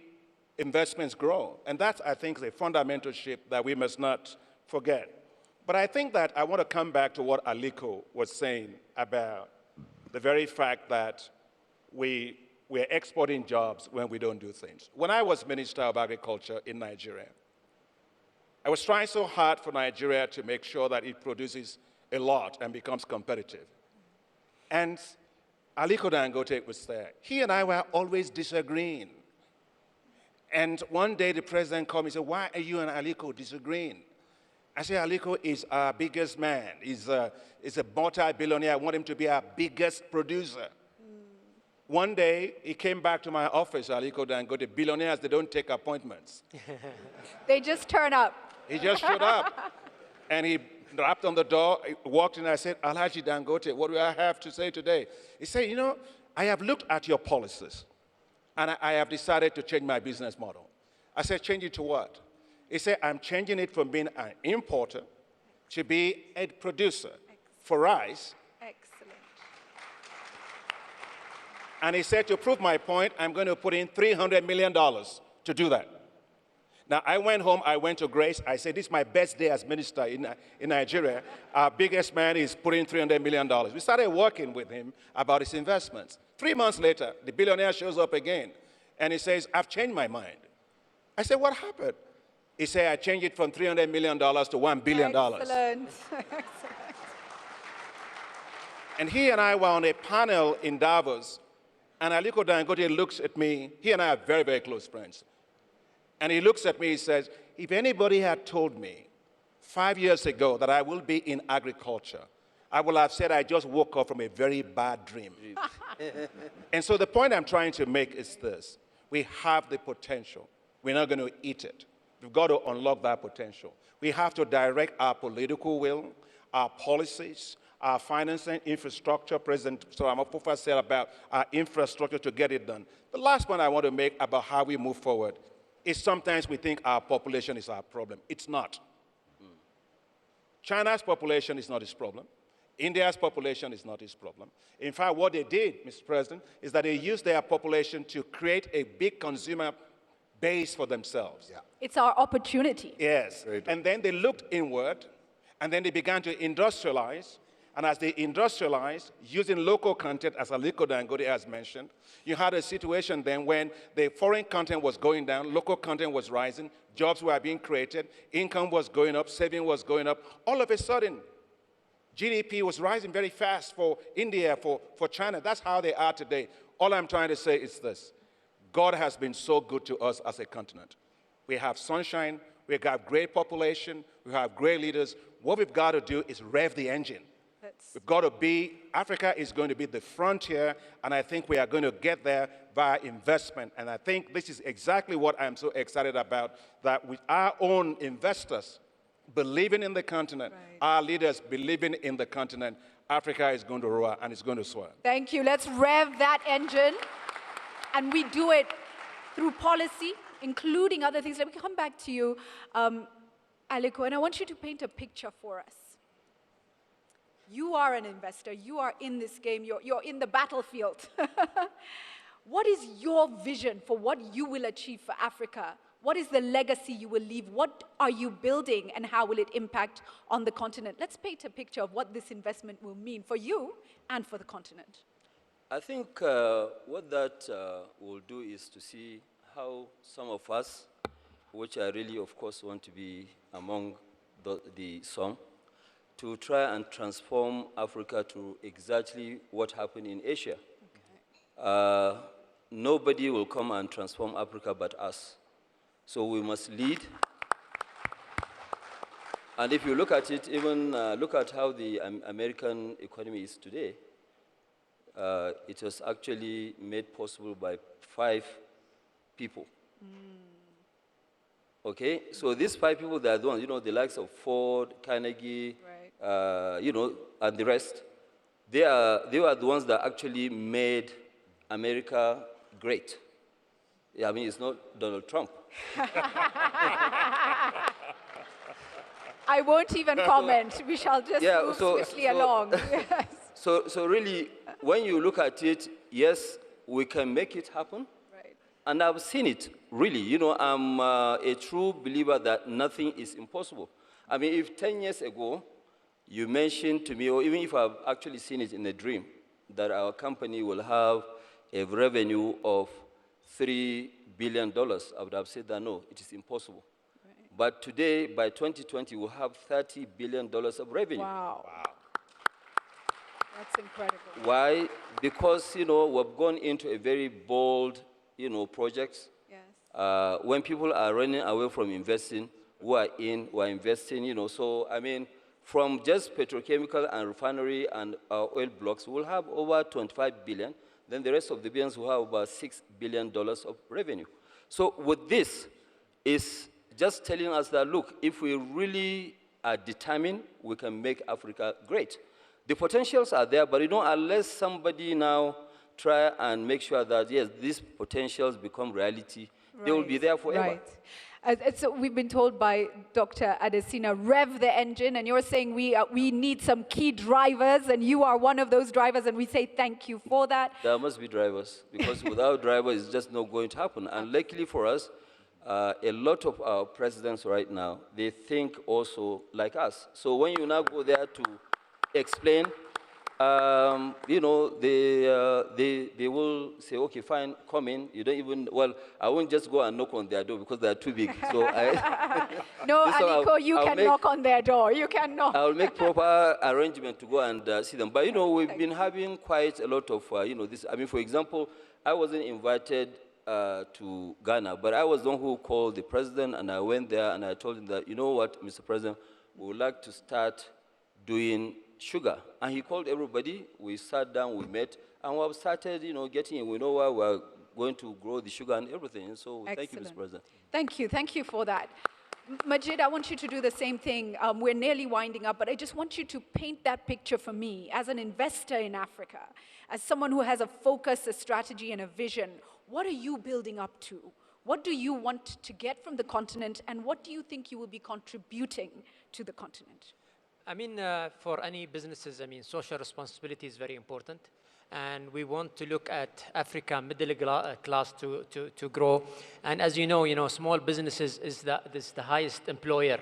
investments grow. And that's, I think, a fundamental shift that we must not forget. But I think that I want to come back to what Aliko was saying about the very fact that we're exporting jobs when we don't do things. When I was Minister of Agriculture in Nigeria, I was trying so hard for Nigeria to make sure that it produces a lot and becomes competitive. And Aliko Dangote was there. He and I were always disagreeing. And one day the president called me and said, why are you and Aliko disagreeing? I said, Aliko is our biggest man. He's a multi-billionaire. I want him to be our biggest producer. One day, he came back to my office, Aliko Dangote. Billionaires, they don't take appointments. They just turn up. He just showed up. And he rapped on the door, walked in, and I said, Alhaji Dangote, what do I have to say today? He said, you know, I have looked at your policies. And I have decided to change my business model. I said, change it to what? He said, I'm changing it from being an importer to be a producer for rice. Excellent. And he said, to prove my point, I'm going to put in $300 million to do that. Now, I went home, I went to Grace. I said, this is my best day as minister in Nigeria. Our biggest man is putting $300 million. We started working with him about his investments. 3 months later, the billionaire shows up again, and he says, I've changed my mind. I said, what happened? He said, I changed it from $300 million to $1 billion. Excellent. And he and I were on a panel in Davos, and Aliko Dangote looks at me. He and I are very, very close friends. And he looks at me, he says, if anybody had told me 5 years ago that I will be in agriculture, I would have said I just woke up from a very bad dream. And so the point I'm trying to make is this. We have the potential. We're not going to eat it. We've got to unlock that potential. We have to direct our political will, our policies, our financing, infrastructure. President Ramaphosa said about our infrastructure to get it done. The last point I want to make about how we move forward is sometimes we think our population is our problem. It's not. China's population is not its problem. India's population is not his problem. In fact, what they did, Mr. President, is that they used their population to create a big consumer base for themselves. Yeah. It's our opportunity. Yes. And then they looked inward, and then they began to industrialize. And as they industrialized, using local content, as Aliko Dangote has mentioned, you had a situation then when the foreign content was going down, local content was rising, jobs were being created, income was going up, saving was going up. All of a sudden, GDP was rising very fast for India, for China. That's how they are today. All I'm trying to say is this. God has been so good to us as a continent. We have sunshine, we have great population, we have great leaders. What we've got to do is rev the engine. We've got to be, Africa is going to be the frontier, and I think we are going to get there via investment. And I think this is exactly what I'm so excited about, that with our own investors believing in the continent, our leaders believing in the continent, Africa is going to roar and it's going to soar. Thank you. Let's rev that engine. And we do it through policy, including other things. Let me come back to you, Aliko, and I want you to paint a picture for us. You are an investor. You are in this game. You're in the battlefield. What is your vision for what you will achieve for Africa What is the legacy you will leave? What are you building, and how will it impact on the continent? Let's paint a picture of what this investment will mean for you and for the continent. I think what that will do is to see how some of us, which I really, of course, want to be among the some, to try and transform Africa to exactly what happened in Asia. Okay. Nobody will come and transform Africa but us. So we must lead. And if you look at it, even look at how the American economy is today, it was actually made possible by 5 people. Okay, so these 5 people, they are the ones, you know, the likes of Ford, Carnegie, right. You know, and the rest. They were the ones that actually made America great. I mean, it's not Donald Trump. I won't even comment. We shall just move swiftly along. Yes. So really, when you look at it, yes, we can make it happen. Right. And I've seen it, really. You know, I'm a true believer that nothing is impossible. I mean, if 10 years ago, you mentioned to me, or even if I've actually seen it in a dream, that our company will have a revenue of $3 billion, I would have said that no, it is impossible. Right. But today, by 2020, we'll have $30 billion of revenue. Wow. That's incredible. Why? Because, you know, we've gone into a very bold, you know, projects. Yes. When people are running away from investing, we're investing, you know. So, I mean, from just petrochemical and refinery and oil blocks, we'll have over 25 billion. Then the rest of the billions will have about $6 billion of revenue. So with this, is just telling us that, look, if we really are determined, we can make Africa great. The potentials are there, but you know, unless somebody now try and make sure that, yes, these potentials become reality, right. They will be there forever. Right. So we've been told by Dr. Adesina, rev the engine, and you're saying we need some key drivers, and you are one of those drivers, and we say thank you for that. There must be drivers, because without drivers, it's just not going to happen. And luckily for us, a lot of our presidents right now, they think also like us. So when you now go there to explain, you know, they will say, okay, fine, come in. You don't even, well, I won't just go and knock on their door because they're too big. So no, Aliko, you can knock on their door. You can knock. I'll make proper arrangement to go and see them. But, you know, we've been having quite a lot of, you know, this. I mean, for example, I wasn't invited to Ghana, but I was the one who called the president, and I went there and I told him that, you know what, Mr. President, we would like to start doing sugar. And he called everybody, we sat down, we met, and we have started, you know, getting, we know where we're going to grow the sugar and everything. So excellent. Thank you, Mr. President. Thank you for that. Majid, I want you to do the same thing. We're nearly winding up, but I just want you to paint that picture for me as an investor in Africa, as someone who has a focus, a strategy, and a vision. What are you building up to? What do you want to get from the continent, and what do you think you will be contributing to the continent? I mean, for any businesses, I mean, social responsibility is very important. And we want to look at Africa middle class to grow. And as you know, small businesses is the highest employer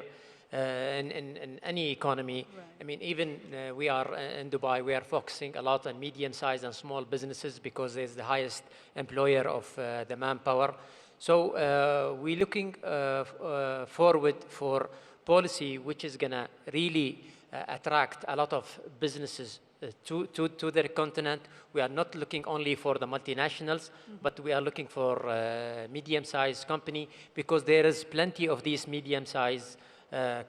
in any economy. Right. I mean, even we are in Dubai, we are focusing a lot on medium-sized and small businesses because it's the highest employer of the manpower. So we're looking forward for policy which is going to really attract a lot of businesses to the continent. We are not looking only for the multinationals, but we are looking for medium-sized company because there is plenty of these medium-sized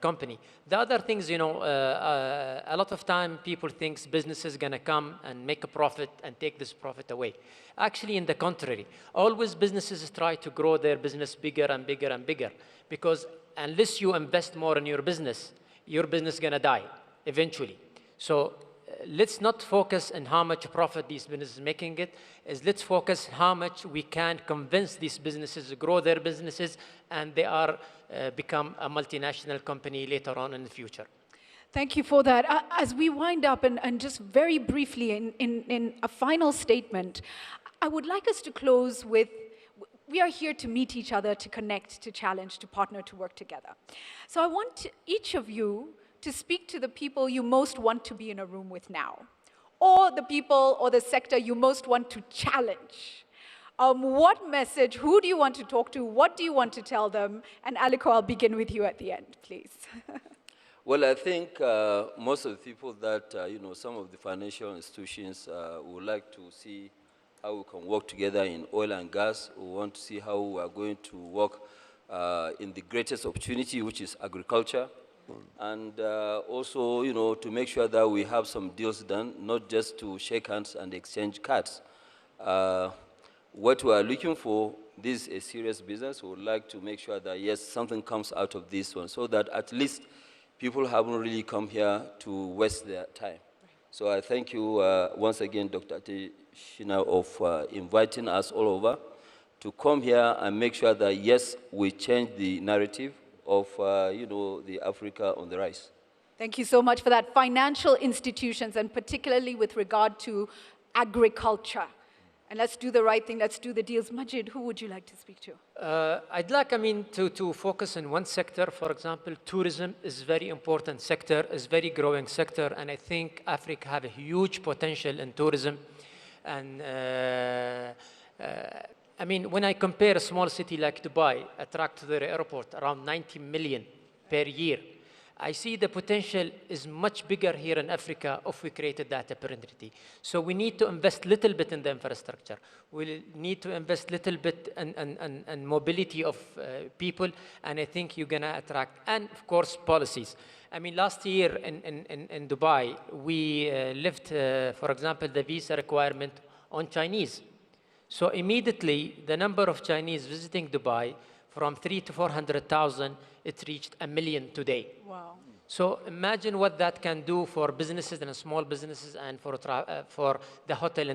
company. The other things, a lot of time people think business is going to come and make a profit and take this profit away. Actually, in the contrary, always businesses try to grow their business bigger and bigger and bigger because unless you invest more in your business is going to die eventually. So let's not focus on how much profit these businesses are making let's focus how much we can convince these businesses to grow their businesses and they are become a multinational company later on in the future. Thank you for that. As we wind up and just very briefly in a final statement, I would like us to close with we are here to meet each other, to connect, to challenge, to partner, to work together. So I want each of you to speak to the people you most want to be in a room with now, or the people or the sector you most want to challenge. What message, who do you want to talk to, what do you want to tell them? And Aliko, I'll begin with you at the end, please. Well, I think most of the people that, some of the financial institutions would like to see how we can work together in oil and gas. We want to see how we are going to work in the greatest opportunity, which is agriculture. And also, to make sure that we have some deals done, not just to shake hands and exchange cards. What we are looking for, this is a serious business. We would like to make sure that, yes, something comes out of this one, so that at least people haven't really come here to waste their time. So I thank you once again, Dr. Tishina, of inviting us all over to come here and make sure that, yes, we change the narrative of, the Africa on the rise. Thank you so much for that. Financial institutions, and particularly with regard to agriculture. And let's do the right thing, let's do the deals. Majid, who would you like to speak to? I'd like, to focus on one sector. For example, tourism is a very important sector, is a very growing sector, and I think Africa have a huge potential in tourism. And when I compare a small city like Dubai, attract to the airport around 90 million per year, I see the potential is much bigger here in Africa if we created that opportunity. So we need to invest a little bit in the infrastructure. We need to invest a little bit in mobility of people, and I think you're going to attract, and of course, policies. Last year in Dubai, we lifted, for example, the visa requirement on Chinese. So immediately, the number of Chinese visiting Dubai from 300,000 to 400,000, it reached 1 million today. Wow. So imagine what that can do for businesses and small businesses and for the hotel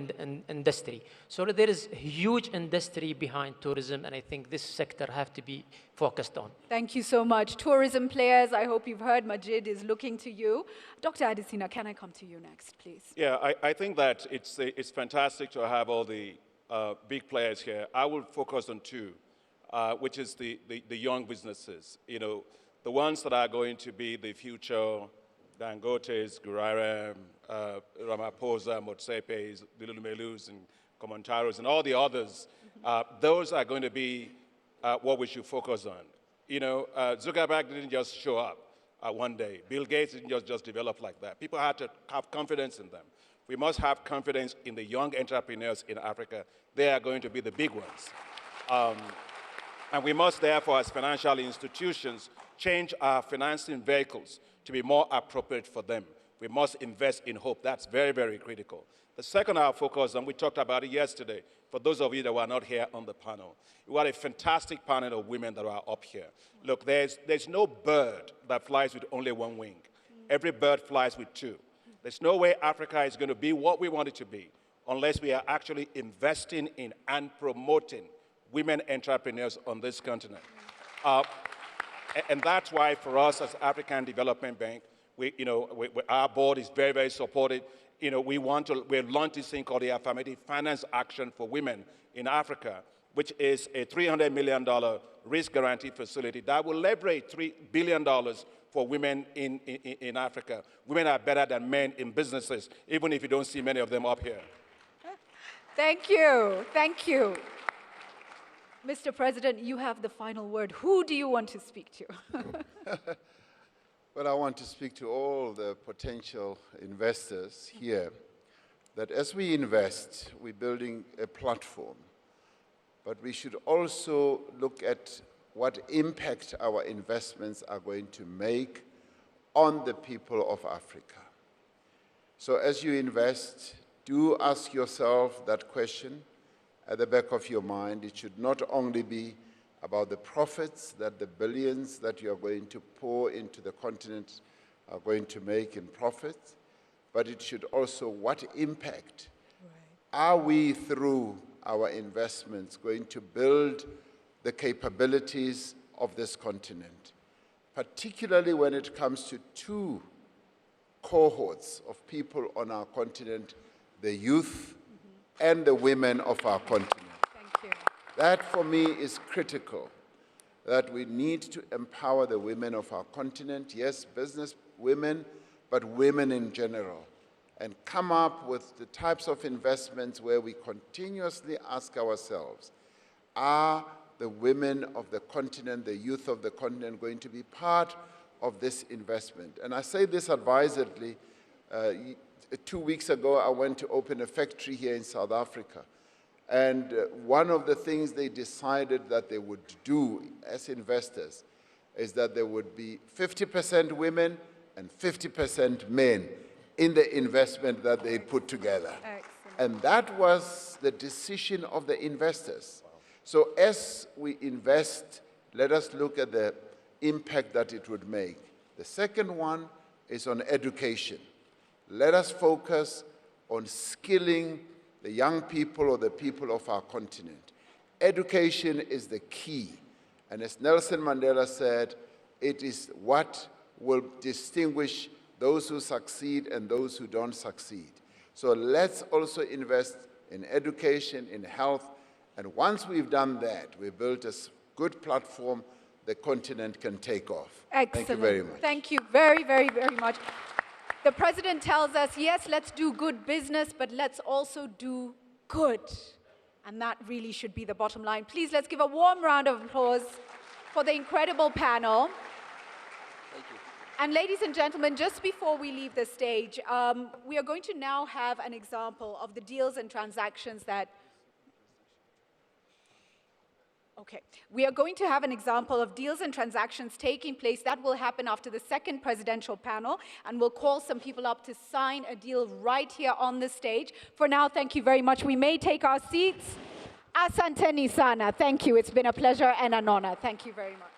industry. So there is a huge industry behind tourism, and I think this sector have to be focused on. Thank you so much. Tourism players, I hope you've heard Majid is looking to you. Dr. Adesina, can I come to you next, please? Yeah, I think that it's fantastic to have all the big players here. I will focus on two. Which is the young businesses, the ones that are going to be the future Dangotes, Gurara, Ramaphosa, Motsepes, the Lulumelus, and Komontaros, and all the others. Those are going to be what we should focus on. Zuckerberg didn't just show up one day. Bill Gates didn't just develop like that. People had to have confidence in them. We must have confidence in the young entrepreneurs in Africa. They are going to be the big ones. And we must, therefore, as financial institutions, change our financing vehicles to be more appropriate for them. We must invest in hope. That's very, very critical. The second I'll focus on, we talked about it yesterday, for those of you that were not here on the panel. We had a fantastic panel of women that are up here. Look, there's no bird that flies with only one wing. Every bird flies with two. There's no way Africa is going to be what we want it to be unless we are actually investing in and promoting women entrepreneurs on this continent. And that's why for us as African Development Bank, our board is very, very supportive. We're launching this thing called the Affirmative Finance Action for Women in Africa, which is a $300 million risk guarantee facility that will leverage $3 billion for women in Africa. Women are better than men in businesses, even if you don't see many of them up here. Thank you. Thank you. Mr. President, you have the final word. Who do you want to speak to? Well, I want to speak to all the potential investors here, that as we invest, we're building a platform, but we should also look at what impact our investments are going to make on the people of Africa. So as you invest, do ask yourself that question at the back of your mind. It should not only be about the profits that the billions that you are going to pour into the continent are going to make in profits, but it should also, what impact are we, through our investments, going to build the capabilities of this continent, particularly when it comes to two cohorts of people on our continent, the youth and the women of our continent. Thank you. That, for me, is critical, that we need to empower the women of our continent, yes, business women, but women in general, and come up with the types of investments where we continuously ask ourselves, are the women of the continent, the youth of the continent, going to be part of this investment? And I say this advisedly. 2 weeks ago, I went to open a factory here in South Africa. And one of the things they decided that they would do as investors is that there would be 50% women and 50% men in the investment that they put together. Excellent. And that was the decision of the investors. So as we invest, let us look at the impact that it would make. The second one is on education. Let us focus on skilling the young people or the people of our continent. Education is the key. And as Nelson Mandela said, it is what will distinguish those who succeed and those who don't succeed. So let's also invest in education, in health, and once we've done that, we've built a good platform the continent can take off. Excellent. Thank you very much. Thank you very, very, very much. The President tells us, yes, let's do good business, but let's also do good. And that really should be the bottom line. Please, let's give a warm round of applause for the incredible panel. Thank you. And ladies and gentlemen, just before we leave the stage, we are going to now have an example of the deals and transactions that we are going to have an example of deals and transactions taking place. That will happen after the second presidential panel, and we'll call some people up to sign a deal right here on the stage. For now, thank you very much. We may take our seats. Asanteni sana. Thank you. It's been a pleasure and an honor. Thank you very much.